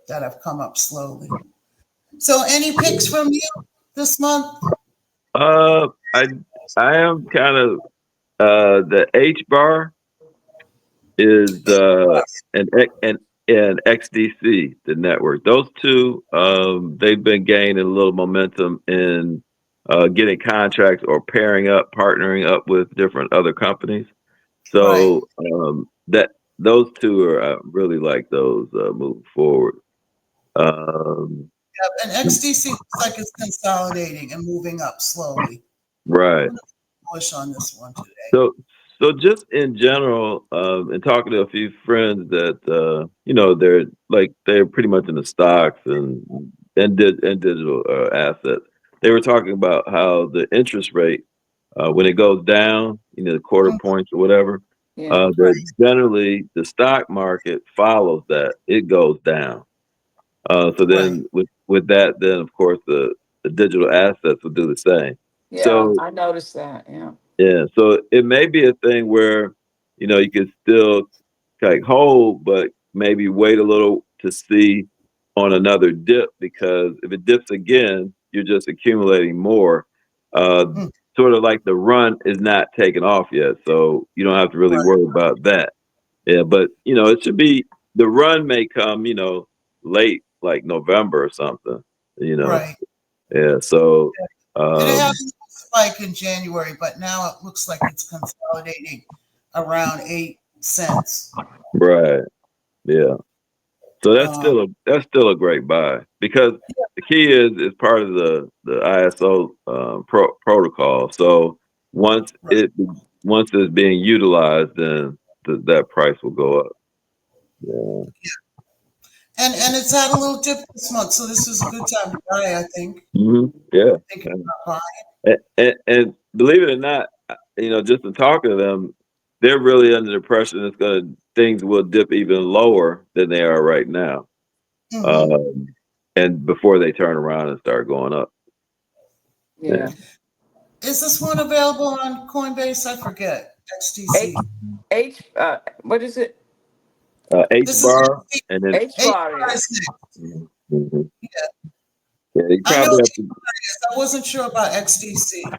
Speaker 1: that have come up slowly. So any picks from you this month?
Speaker 5: I am kind of the HBAR is and XDC, the network. Those two, they've been gaining a little momentum in getting contracts or pairing up, partnering up with different other companies. So that those two are really like those moving forward.
Speaker 1: And XDC looks like it's consolidating and moving up slowly.
Speaker 5: Right.
Speaker 1: I'm bullish on this one today.
Speaker 5: So just in general, and talking to a few friends that they're pretty much in the stocks and digital assets. They were talking about how the interest rate when it goes down, the quarter points or whatever,
Speaker 2: Yeah.
Speaker 5: that generally the stock market follows that. It goes down. So then with that, then of course the digital assets will do the same.
Speaker 2: Yeah.
Speaker 5: So
Speaker 2: I noticed that. Yeah.
Speaker 5: yeah, so it may be a thing where, you could still like hold, but maybe wait a little to see on another dip, because if it dips again, you're just accumulating more. Uh, Sort of like the run is not taken off yet, so you don't have to really worry about that. Yeah, but it should be, the run may come, late, like November or something.
Speaker 1: Right.
Speaker 5: Yeah, so
Speaker 1: And it had a spike in January, but now it looks like it's consolidating around 8 cents.
Speaker 5: right, yeah. So that's still a great buy, because the key is part of the ISO protocol. So once it's being utilized, then that price will go up. Yeah.
Speaker 1: And it's had a little dip this month, so this is a good time to buy, I think.
Speaker 5: Yeah.
Speaker 1: Thinking about buying.
Speaker 5: And believe it or not, just in talking to them, they're really under the impression things will dip even lower than they are right now. And before they turn around and start going up.
Speaker 2: Yeah.
Speaker 1: Is this one available on Coinbase? I forget. XTC.
Speaker 2: What is it?
Speaker 5: HBAR and then
Speaker 2: HBAR.
Speaker 5: mhm.
Speaker 1: Yeah,
Speaker 5: you
Speaker 1: I know
Speaker 5: probably have to,
Speaker 1: I wasn't sure about XDC.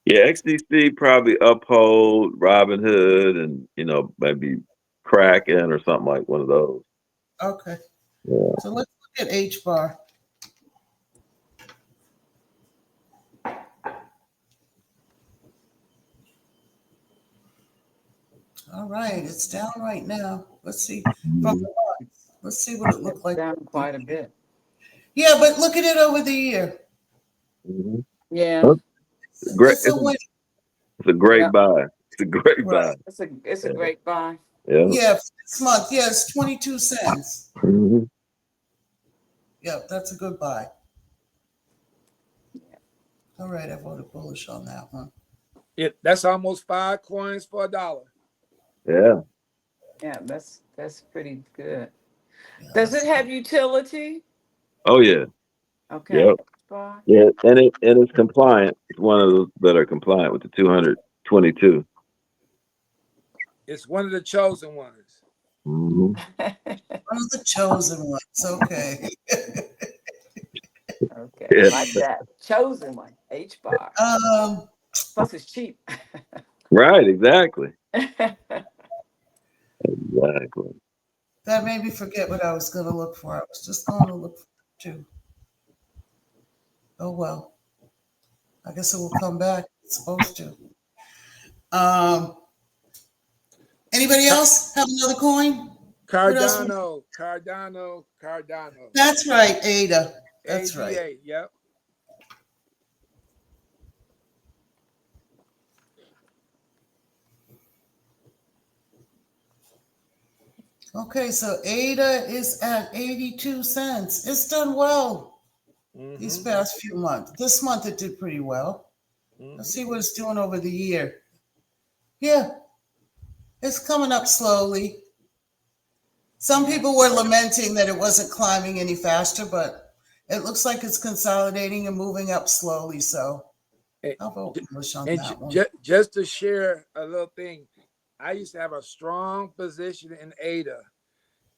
Speaker 5: XDC probably Uphold, Robinhood, and maybe Kraken or something like one of those.
Speaker 1: Okay.
Speaker 5: Yeah.
Speaker 1: So let's look at HBAR. All right, it's down right now. Let's see from the month. Let's see what it looked like.
Speaker 2: Down quite a bit.
Speaker 1: Yeah, but look at it over the year.
Speaker 5: Mm-hmm.
Speaker 2: Yeah.
Speaker 5: Great.
Speaker 1: It's a win.
Speaker 5: It's a great
Speaker 2: Yeah.
Speaker 5: buy. It's a great buy.
Speaker 2: It's a great buy.
Speaker 5: Yeah.
Speaker 1: Yeah, for this month. Yeah, it's 22 cents.
Speaker 5: Mm-hmm.
Speaker 1: Yep, that's a good buy. All right, I voted bullish on that one.
Speaker 3: That's almost 5 coins for $1.
Speaker 5: Yeah.
Speaker 2: Yeah, that's pretty good.
Speaker 1: Yeah,
Speaker 2: Does it have utility?
Speaker 5: Oh yeah.
Speaker 2: Okay.
Speaker 5: Yep.
Speaker 2: HBAR.
Speaker 5: Yeah, and it's compliant. It's one of those that are compliant with the 222.
Speaker 3: It's one of the chosen ones.
Speaker 5: Mm-hmm.
Speaker 1: One of the chosen ones. Okay.
Speaker 2: Okay, I
Speaker 5: Yeah,
Speaker 2: like that. Chosen one, HBAR.
Speaker 1: Um,
Speaker 2: Plus, it's cheap.
Speaker 5: right. Exactly. Exactly.
Speaker 1: that made me forget what I was going to look for. I was just going to look for it too. Oh well. I guess it will come back. It's supposed to. Um, anybody
Speaker 3: Ca-
Speaker 1: else have another coin? What else?
Speaker 3: Cardano.
Speaker 1: That's right, Ada. That's right.
Speaker 3: ADA. Yep.
Speaker 1: Okay, so Ada is at 82 cents. It's done well these
Speaker 3: Mm-hmm.
Speaker 1: past few months. This month it did pretty well. Let's
Speaker 3: Mm-hmm.
Speaker 1: see what it's doing over the year. Yeah, it's coming up slowly. Some
Speaker 2: Yeah.
Speaker 1: people were lamenting that it wasn't climbing any faster, but it looks like it's consolidating and moving up slowly. So
Speaker 3: And,
Speaker 1: I'll vote bullish on
Speaker 3: and
Speaker 1: that one.
Speaker 3: just to share a little thing, I used to have a strong position in ADA,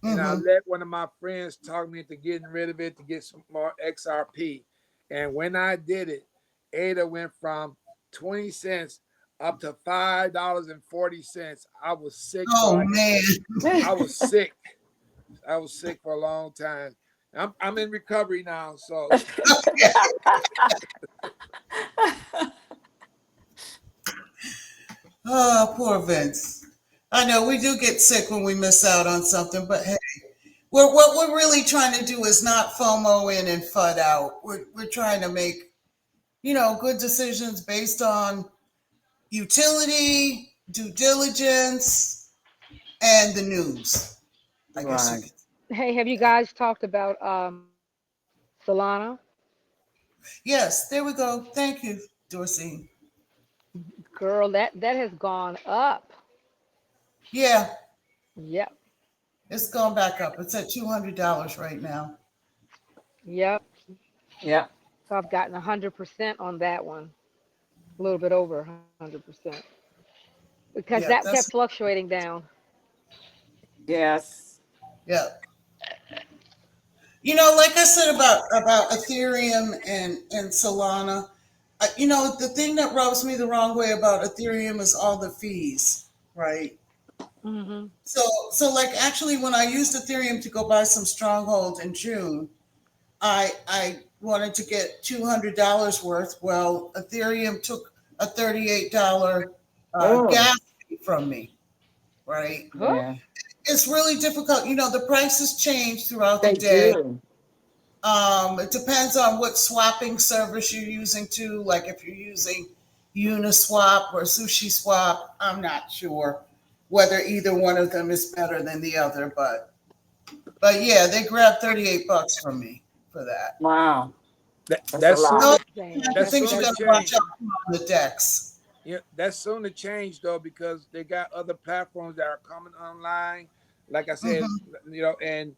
Speaker 3: and I
Speaker 1: Mm-hmm.
Speaker 3: let one of my friends talk me into getting rid of it to get some more XRP. And when I did it, ADA went from 20 cents up to $5.40. I was sick
Speaker 1: Oh
Speaker 3: for
Speaker 1: man.
Speaker 3: I was sick. I was sick for a long time. I'm in recovery now, so
Speaker 1: Oh, poor Vince. I know we do get sick when we miss out on something, but hey, what we're really trying to do is not FOMO in and FUD out. We're trying to make, good decisions based on utility, due diligence, and the news. I guess you
Speaker 2: Right.
Speaker 1: could.
Speaker 4: Hey, have you guys talked about Solana?
Speaker 1: Yes, there we go. Thank you, Dorsey.
Speaker 4: Girl, that has gone up.
Speaker 1: Yeah,
Speaker 4: Yep,
Speaker 1: it's gone back up. It's at $200 right now.
Speaker 4: yep.
Speaker 2: Yeah.
Speaker 4: So I've gotten 100% on that one, a little bit over 100%, because that
Speaker 1: Yeah,
Speaker 4: kept
Speaker 1: that's
Speaker 4: fluctuating down.
Speaker 2: Yes.
Speaker 1: yeah. Like I said about Ethereum and Solana, the thing that rubs me the wrong way about Ethereum is all the fees, right?
Speaker 4: Hmm.
Speaker 1: So like actually, when I used Ethereum to go buy some Stronghold in June, I wanted to get $200 worth. Well, Ethereum took a $38
Speaker 2: Oh,
Speaker 1: gas fee from me, right?
Speaker 4: Huh?
Speaker 2: yeah.
Speaker 1: It's really difficult. The prices change throughout the
Speaker 2: They
Speaker 1: day.
Speaker 2: do.
Speaker 1: It depends on what swapping service you're using too. Like if you're using Uniswap or Sushi Swap, I'm not sure whether either one of them is better than the other, but yeah, they grabbed $38 from me for that.
Speaker 2: Wow. That's a
Speaker 3: that's
Speaker 2: lot.
Speaker 3: soon
Speaker 1: No,
Speaker 3: to,
Speaker 4: Dang,
Speaker 1: the
Speaker 3: that's
Speaker 1: things you
Speaker 3: soon to
Speaker 1: got to watch
Speaker 3: change.
Speaker 1: out for on the decks.
Speaker 3: Yeah, that's soon to change though because they got other platforms that are coming online. Like I said,
Speaker 1: Hmm.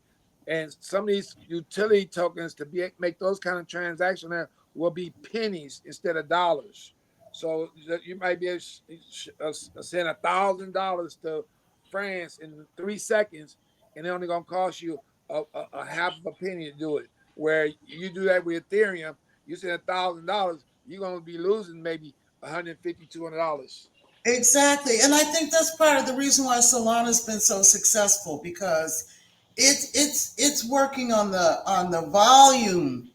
Speaker 3: and some of these utility tokens to be make those kind of transactions there will be pennies instead of dollars. So you might be able to send $1,000 to France in 3 seconds, and they're only gonna cost you a half of a penny to do it. Where you do that with Ethereum, you send $1,000, you're gonna be losing maybe 150, $200.
Speaker 1: Exactly, and I think that's part of the reason why Solana's been so successful because it's working on the volume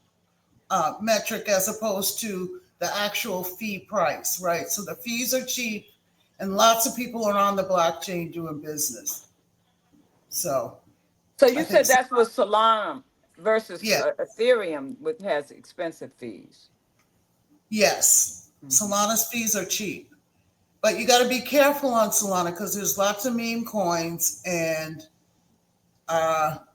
Speaker 1: metric as opposed to the actual fee price, right? So the fees are cheap, and lots of people are on the blockchain doing business. So
Speaker 2: So
Speaker 1: I
Speaker 2: you
Speaker 1: think,
Speaker 2: said that's with Solana versus
Speaker 1: yeah,
Speaker 2: Ethereum, which has expensive fees.
Speaker 1: yes,
Speaker 2: Hmm.
Speaker 1: Solana's fees are cheap, but you got to be careful on Solana because there's lots of meme coins, and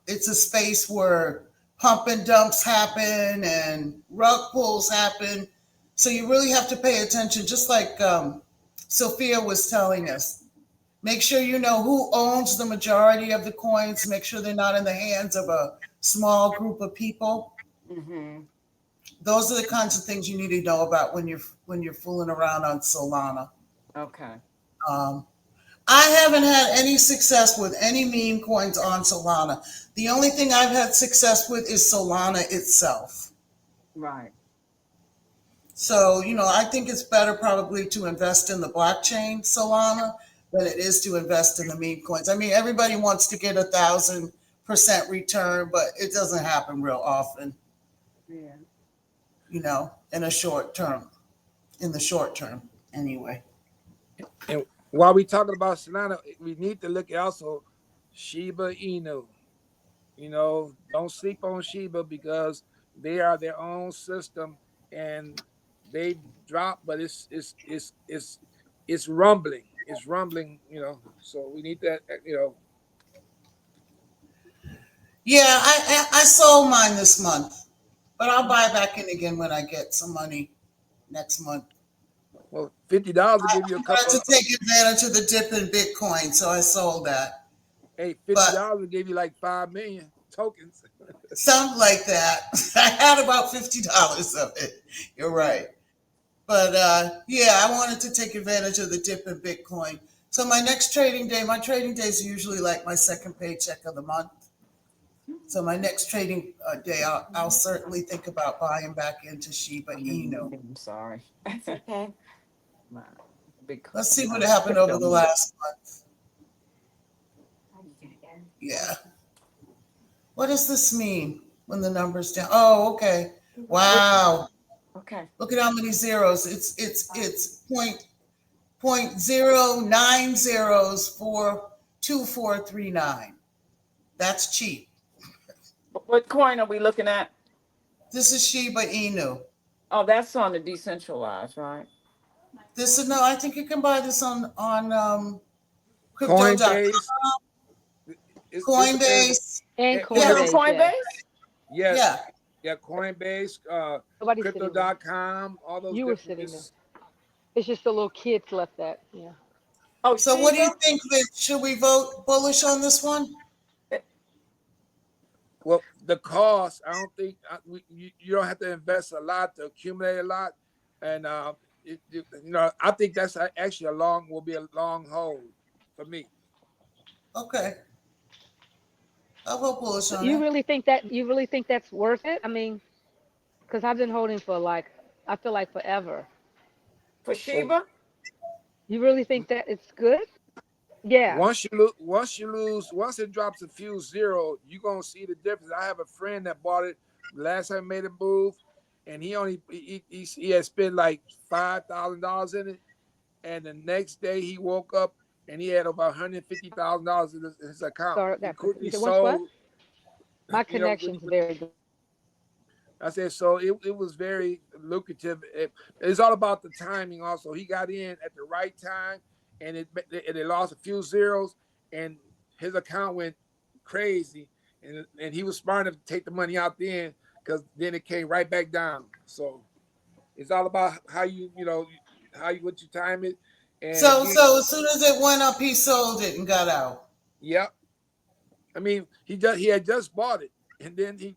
Speaker 1: it's a space where pump and dumps happen and rug pulls happen. So you really have to pay attention, just like Sophia was telling us. Make sure you know who owns the majority of the coins. Make sure they're not in the hands of a small group of people.
Speaker 2: Hmm.
Speaker 1: Those are the kinds of things you need to know about when you're fooling around on Solana.
Speaker 2: Okay.
Speaker 1: I haven't had any success with any meme coins on Solana. The only thing I've had success with is Solana itself.
Speaker 2: Right.
Speaker 1: So, I think it's better probably to invest in the blockchain Solana than it is to invest in the meme coins. I mean, everybody wants to get 1,000% return, but it doesn't happen real often,
Speaker 2: Yeah.
Speaker 1: in the short term anyway.
Speaker 3: And while we talking about Solana, we need to look at also Sheba Inu. Don't sleep on Sheba because they are their own system and they drop, but it's rumbling. It's rumbling, So we need that.
Speaker 1: Yeah, I sold mine this month, but I'll buy back in again when I get some money next month.
Speaker 3: Well, $50 will give you a
Speaker 1: I wanted
Speaker 3: couple.
Speaker 1: to take advantage of the dip in Bitcoin, so I sold that.
Speaker 3: Hey,
Speaker 1: But
Speaker 3: $50 will give you like 5 million tokens.
Speaker 1: something like that. I had about $50 of it. You're right. But yeah, I wanted to take advantage of the dip in Bitcoin. So my trading days are usually like my second paycheck of the month. So my next trading day, I'll certainly think about buying back into Sheba Inu.
Speaker 2: I'm sorry. That's okay. My big.
Speaker 1: Let's see what happened over the last month. Yeah. What does this mean when the number's down? Oh, okay. Wow.
Speaker 2: Okay.
Speaker 1: Look at how many zeros. It's point 0.09 zeros for 2439. That's cheap.
Speaker 2: What coin are we looking at?
Speaker 1: This is Sheba Inu.
Speaker 2: Oh, that's on the decentralized, right?
Speaker 1: No, I think you can buy this on crypto.com,
Speaker 3: Coinbase.
Speaker 1: Coinbase.
Speaker 4: And
Speaker 2: Is it on
Speaker 4: Coinbase,
Speaker 2: Coinbase?
Speaker 3: Yes.
Speaker 1: Yeah.
Speaker 3: Yeah, Coinbase,
Speaker 4: Nobody's sitting there.
Speaker 3: crypto.com, all those
Speaker 4: You were
Speaker 3: different.
Speaker 4: sitting there. It's just the little kids left that. Yeah.
Speaker 2: Oh,
Speaker 1: So what do you
Speaker 2: Sheba?
Speaker 1: think, Vince? Should we vote bullish on this one?
Speaker 3: Well, the cost, I don't think you don't have to invest a lot to accumulate a lot, and I think that's actually will be a long hold for me.
Speaker 1: Okay. I'll vote bullish
Speaker 4: So
Speaker 1: on
Speaker 4: you
Speaker 1: it.
Speaker 4: really think that's worth it? I mean, because I've been holding for I feel like forever.
Speaker 2: For
Speaker 3: Well,
Speaker 2: Sheba?
Speaker 4: You really think that it's good? Yeah.
Speaker 3: once you lose, once it drops a few zero, you're gonna see the difference. I have a friend that bought it last time I made a move, and he had spent like $5,000 in it, and the next day he woke up and he had about $150,000 in his account.
Speaker 4: Sorry,
Speaker 3: He
Speaker 4: that
Speaker 3: quickly
Speaker 4: you said once what?
Speaker 3: sold.
Speaker 4: My
Speaker 3: You know,
Speaker 4: connection's very good.
Speaker 3: I said, so it was very lucrative. It's all about the timing also. He got in at the right time and it lost a few zeros and his account went crazy and he was smart enough to take the money out then because then it came right back down. So it's all about what you time it. And
Speaker 1: So
Speaker 3: again,
Speaker 1: as soon as it went up, he sold it and got out.
Speaker 3: yep. I mean, he had just bought it, and then he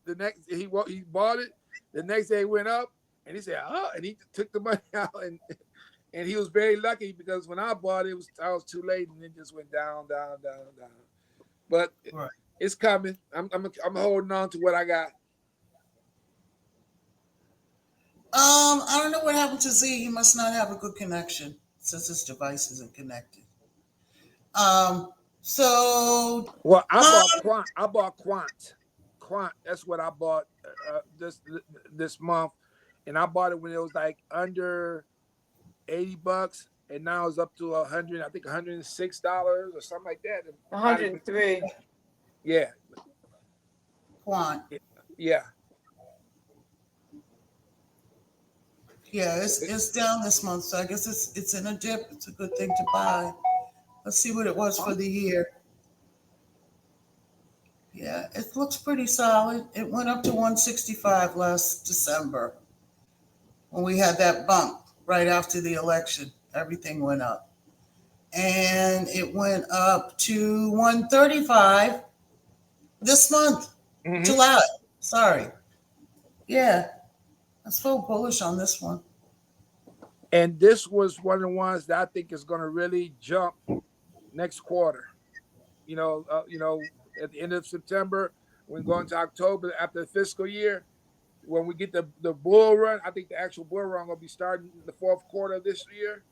Speaker 3: bought it. The next day it went up, and he said, "Oh," and he took the money out, and he was very lucky because when I bought it, I was too late, and it just went down, down, down, down. But
Speaker 1: Right.
Speaker 3: it's coming. I'm holding on to what I got.
Speaker 1: I don't know what happened to Z. He must not have a good connection since his device isn't connected. So
Speaker 3: Well, I bought Quant. Quant. That's what I bought this month, and I bought it when it was like under $80, and now it's up to 100. I think $106 or something like that.
Speaker 2: 103.
Speaker 3: Yeah.
Speaker 1: Quant.
Speaker 3: Yeah.
Speaker 1: Yeah, it's down this month, so I guess it's in a dip. It's a good thing to buy. Let's see what it was for the year. Yeah, it looks pretty solid. It went up to 165 last December when we had that bump right after the election. Everything went up. And it went up to 135 this month,
Speaker 3: Mm-hmm.
Speaker 1: July. Sorry. Yeah. so bullish on this one.
Speaker 3: And this was one of the ones that I think is going to really jump next quarter. You know, at the end of September, when we go into October after the fiscal year, when we get the bull run, I think the actual bull run will be starting in the fourth quarter of this year.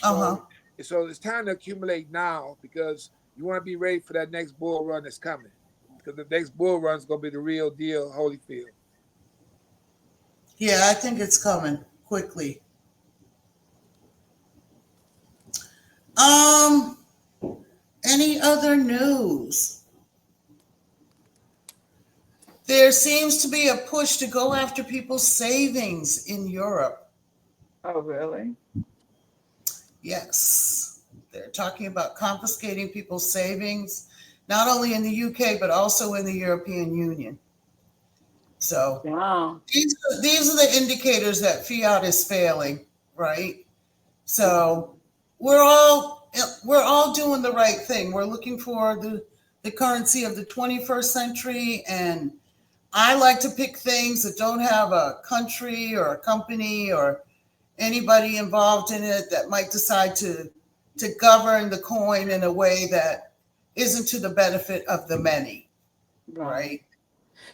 Speaker 1: Uh-huh.
Speaker 3: So it's time to accumulate now because you want to be ready for that next bull run that's coming. Because the next bull run is going to be the real deal, Holyfield.
Speaker 1: Yeah, I think it's coming quickly. Any other news? There seems to be a push to go after people's savings in Europe.
Speaker 2: Oh, really?
Speaker 1: Yes. They're talking about confiscating people's savings, not only in the UK, but also in the European Union. So
Speaker 2: Wow.
Speaker 1: these are the indicators that fiat is failing, right? So we're all doing the right thing. We're looking for the currency of the 21st century, and I like to pick things that don't have a country or a company or anybody involved in it that might decide to govern the coin in a way that isn't to the benefit of the many, right?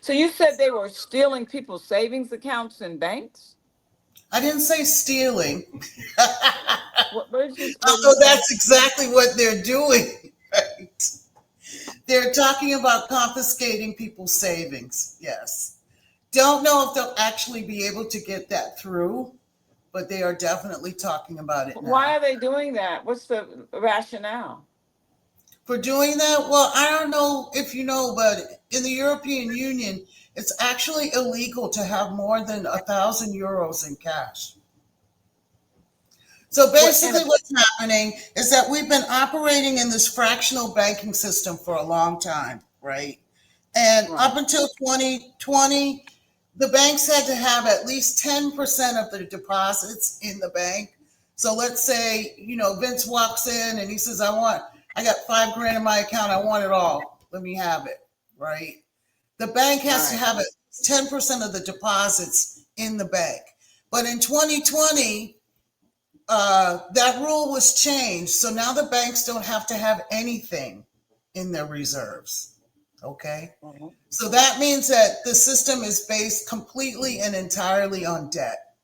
Speaker 2: So you said they were stealing people's savings accounts in banks?
Speaker 1: I didn't say stealing.
Speaker 2: What did you
Speaker 1: Although
Speaker 2: say?
Speaker 1: that's exactly what they're doing, right? They're talking about confiscating people's savings. Yes. Don't know if they'll actually be able to get that through, but they are definitely talking about it now.
Speaker 2: Why are they doing that? What's the rationale?
Speaker 1: For doing that? Well, I don't know if you know, but in the European Union, it's actually illegal to have more than 1,000 euros in cash. So basically what's happening is that we've been operating in this fractional banking system for a long time, right? And up until 2020, the banks had to have at least 10% of their deposits in the bank. So let's say, Vince walks in and he says, I got $5,000 in my account. I want it all. Let me have it, right? The bank has to have 10% of the deposits in the bank. But in 2020, that rule was changed. So now the banks don't have to have anything in their reserves. Okay. So that means that the system is based completely and entirely on debt.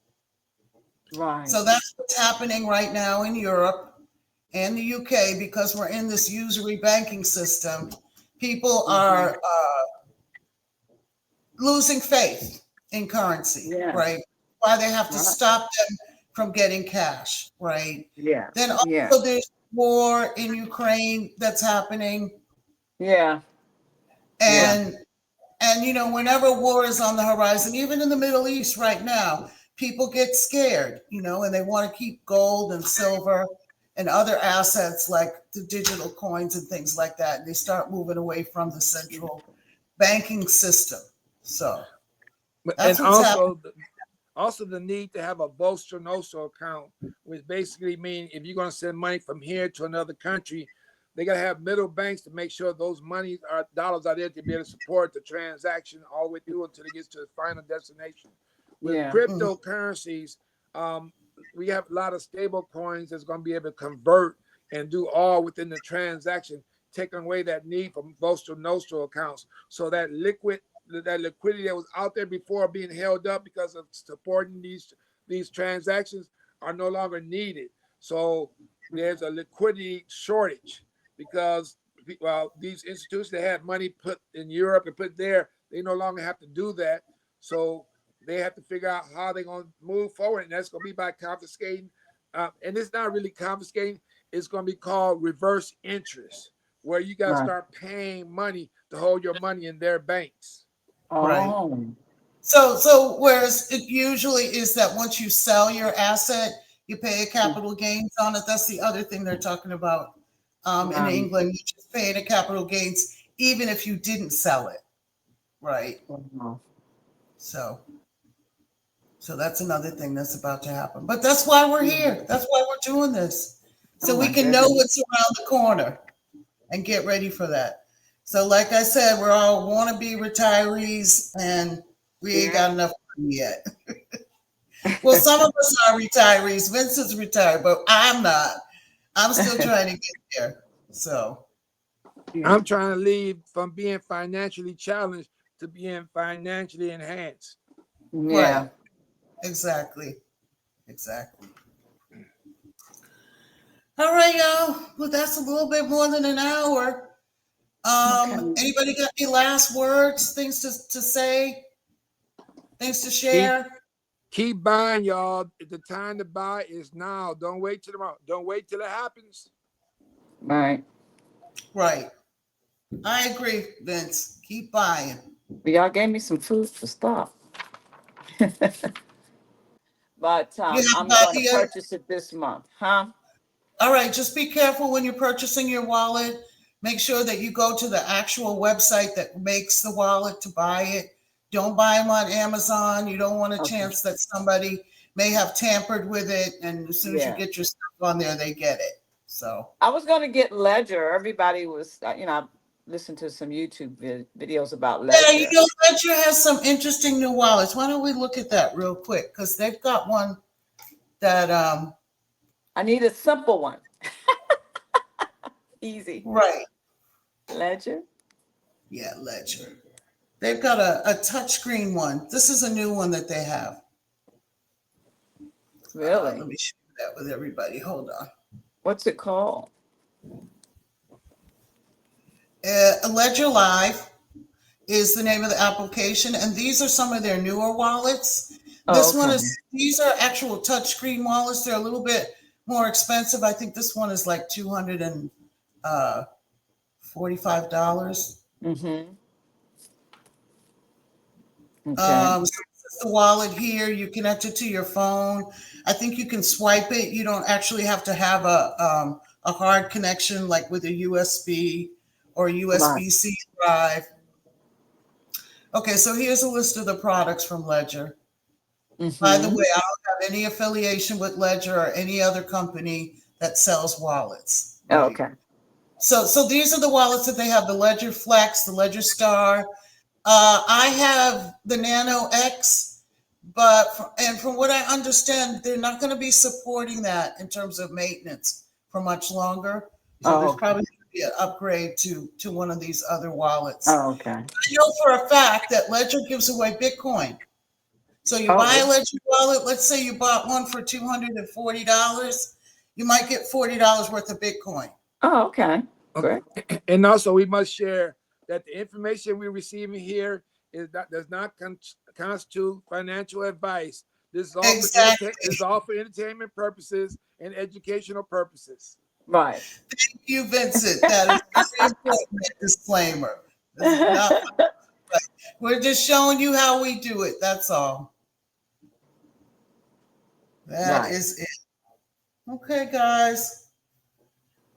Speaker 2: Right.
Speaker 1: So that's what's happening right now in Europe and the UK because we're in this usury banking system. People are losing faith in currency, right? Why they have to stop them from getting cash, right?
Speaker 2: Yeah.
Speaker 1: Then also there's war in Ukraine that's happening.
Speaker 2: Yeah.
Speaker 1: And whenever war is on the horizon, even in the Middle East right now, people get scared, and they want to keep gold and silver and other assets like the digital coins and things like that. And they start moving away from the central banking system. So that's
Speaker 3: and
Speaker 1: what's happening.
Speaker 3: Also the need to have a Vostro Nostro account, which basically means if you're going to send money from here to another country, they got to have middle banks to make sure those dollars are there to be able to support the transaction all the way through until it gets to the final destination. With cryptocurrencies, we have a lot of stable coins that's going to be able to convert and do all within the transaction, taking away that need for Vostro Nostro accounts. So that liquidity that was out there before being held up because of supporting these transactions are no longer needed. So there's a liquidity shortage because these institutions that had money put in Europe and put there, they no longer have to do that. So they have to figure out how they're going to move forward, and that's going to be by confiscating. And it's not really confiscating. It's going to be called reverse interest, where you got to start paying money to hold your money in their banks.
Speaker 1: Right. So whereas it usually is that once you sell your asset, you pay a capital gains on it. That's the other thing they're talking about in England. You just pay a capital gains even if you didn't sell it, right? So that's another thing that's about to happen. But that's why we're here. That's why we're doing this, so we can know what's around the corner and get ready for that. So like I said, we're all wannabe retirees and we ain't got enough money yet. Well, some of us are retirees. Vince is retired, but I'm not. I'm still trying to get there. So,
Speaker 3: I'm trying to leave from being financially challenged to being financially enhanced.
Speaker 2: Yeah.
Speaker 1: right. Exactly. Exactly. All right, y'all. Well, that's a little bit more than an hour.
Speaker 2: Okay.
Speaker 1: Anybody got any last words, things to say, things to
Speaker 3: Keep
Speaker 1: share?
Speaker 3: keep buying, y'all. The time to buy is now. Don't wait till tomorrow. Don't wait till it happens.
Speaker 2: Right.
Speaker 1: Right. I agree, Vince. Keep buying.
Speaker 2: But y'all gave me some food for thought. But
Speaker 1: You have
Speaker 2: I'm going to
Speaker 1: the
Speaker 2: purchase it this month, huh?
Speaker 1: all right, just be careful when you're purchasing your wallet. Make sure that you go to the actual website that makes the wallet to buy it. Don't buy them on Amazon. You don't want a
Speaker 2: Okay.
Speaker 1: chance that somebody may have tampered with it. And as soon as you
Speaker 2: Yeah.
Speaker 1: get your stuff on there, they get it. So,
Speaker 2: I was going to get Ledger. Everybody was, I listened to some YouTube videos about
Speaker 1: yeah, you
Speaker 2: Ledger.
Speaker 1: know, Ledger has some interesting new wallets. Why don't we look at that real quick? Because they've got one that,
Speaker 2: I need a simple one. Easy.
Speaker 1: right.
Speaker 2: Ledger.
Speaker 1: Yeah, Ledger. They've got a touchscreen one. This is a new one that they have.
Speaker 2: Really?
Speaker 1: Let me share that with everybody. Hold on.
Speaker 2: What's it called?
Speaker 1: Ledger Live is the name of the application, and these are some of their newer wallets.
Speaker 2: Oh,
Speaker 1: This one
Speaker 2: okay.
Speaker 1: is, these are actual touchscreen wallets. They're a little bit more expensive. I think this one is like $245.
Speaker 2: Mm-hmm. Okay.
Speaker 1: So this is the wallet here. You connect it to your phone. I think you can swipe it. You don't actually have to have a hard connection like with a USB or
Speaker 2: Right.
Speaker 1: USB-C drive. Okay, so here's a list of the products from Ledger. By the
Speaker 2: Mm-hmm.
Speaker 1: way, I don't have any affiliation with Ledger or any other company that sells wallets.
Speaker 2: Oh,
Speaker 1: Right.
Speaker 2: okay.
Speaker 1: So these are the wallets that they have: the Ledger Flex, the Ledger Star. I have the Nano X, and from what I understand, they're not going to be supporting that in terms of maintenance for much longer. So
Speaker 2: Oh,
Speaker 1: there's
Speaker 2: okay.
Speaker 1: probably going to be an upgrade to one of these other wallets.
Speaker 2: Oh, okay.
Speaker 1: I know for a fact that Ledger gives away Bitcoin. So you
Speaker 2: Oh,
Speaker 1: buy a
Speaker 2: really?
Speaker 1: Ledger wallet. Let's say you bought one for $240. You might get $40 worth of Bitcoin.
Speaker 2: Oh, okay. Great.
Speaker 3: And also, we must share that the information we're receiving here does not constitute financial advice. This is all for
Speaker 1: Exactly.
Speaker 3: this is all for entertainment purposes and educational purposes.
Speaker 2: Right.
Speaker 1: Thank you, Vincent. That is very important, that disclaimer. This is not, we're just showing you how we do it. That's all. That
Speaker 2: Right.
Speaker 1: is it. Okay, guys.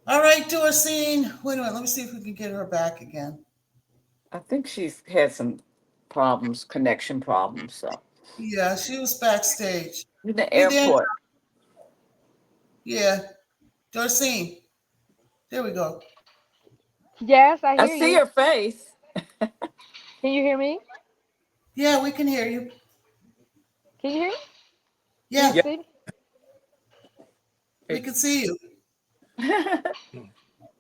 Speaker 1: All right, Dorcine. Wait a minute. Let me see if we can get her back again.
Speaker 2: I think she's had some problems, connection problems. So
Speaker 1: Yeah, she was backstage.
Speaker 2: in the
Speaker 1: You there?
Speaker 2: airport.
Speaker 1: Yeah. Dorcine. There we go.
Speaker 4: Yes, I
Speaker 2: I
Speaker 4: hear
Speaker 2: see
Speaker 4: you.
Speaker 2: her face.
Speaker 4: Can you hear me?
Speaker 1: Yeah, we can hear you.
Speaker 4: Can you hear me? Can you
Speaker 1: Yeah,
Speaker 3: Yeah.
Speaker 4: see me?
Speaker 1: we can see you.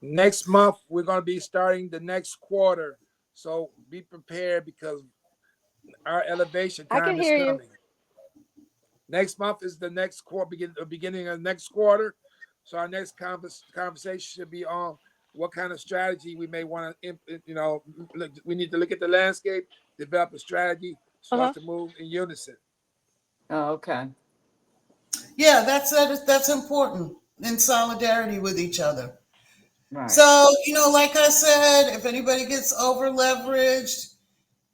Speaker 3: Next month, we're going to be starting the next quarter. So be prepared because our elevation
Speaker 4: I can
Speaker 3: time is
Speaker 4: hear you.
Speaker 3: coming. Next month is the next quarter, beginning of next quarter. So our next conversation should be on what kind of strategy we may want to, we need to look at the landscape, develop a strategy so as
Speaker 4: Uh-huh.
Speaker 3: to move in unison.
Speaker 2: Oh, okay.
Speaker 1: Yeah, that's important, in solidarity with each other.
Speaker 2: Right.
Speaker 1: So, like I said, if anybody gets over leveraged,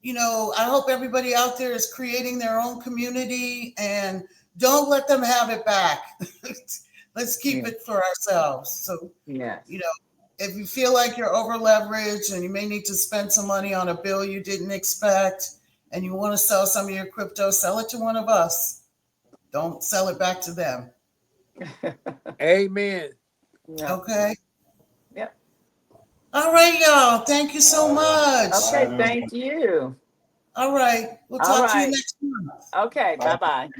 Speaker 1: I hope everybody out there is creating their own community and don't let them have it back. Let's keep
Speaker 2: Yeah.
Speaker 1: it for ourselves. So,
Speaker 2: Yes.
Speaker 1: if you feel like you're over leveraged and you may need to spend some money on a bill you didn't expect and you want to sell some of your crypto, sell it to one of us. Don't sell it back to them.
Speaker 3: Amen.
Speaker 2: Yeah.
Speaker 1: Okay.
Speaker 2: Yep.
Speaker 1: All right, y'all. Thank you so much.
Speaker 2: Okay. Thank you.
Speaker 1: All right. We'll
Speaker 2: All
Speaker 1: talk to you
Speaker 2: right.
Speaker 1: next month.
Speaker 2: Okay. Bye bye.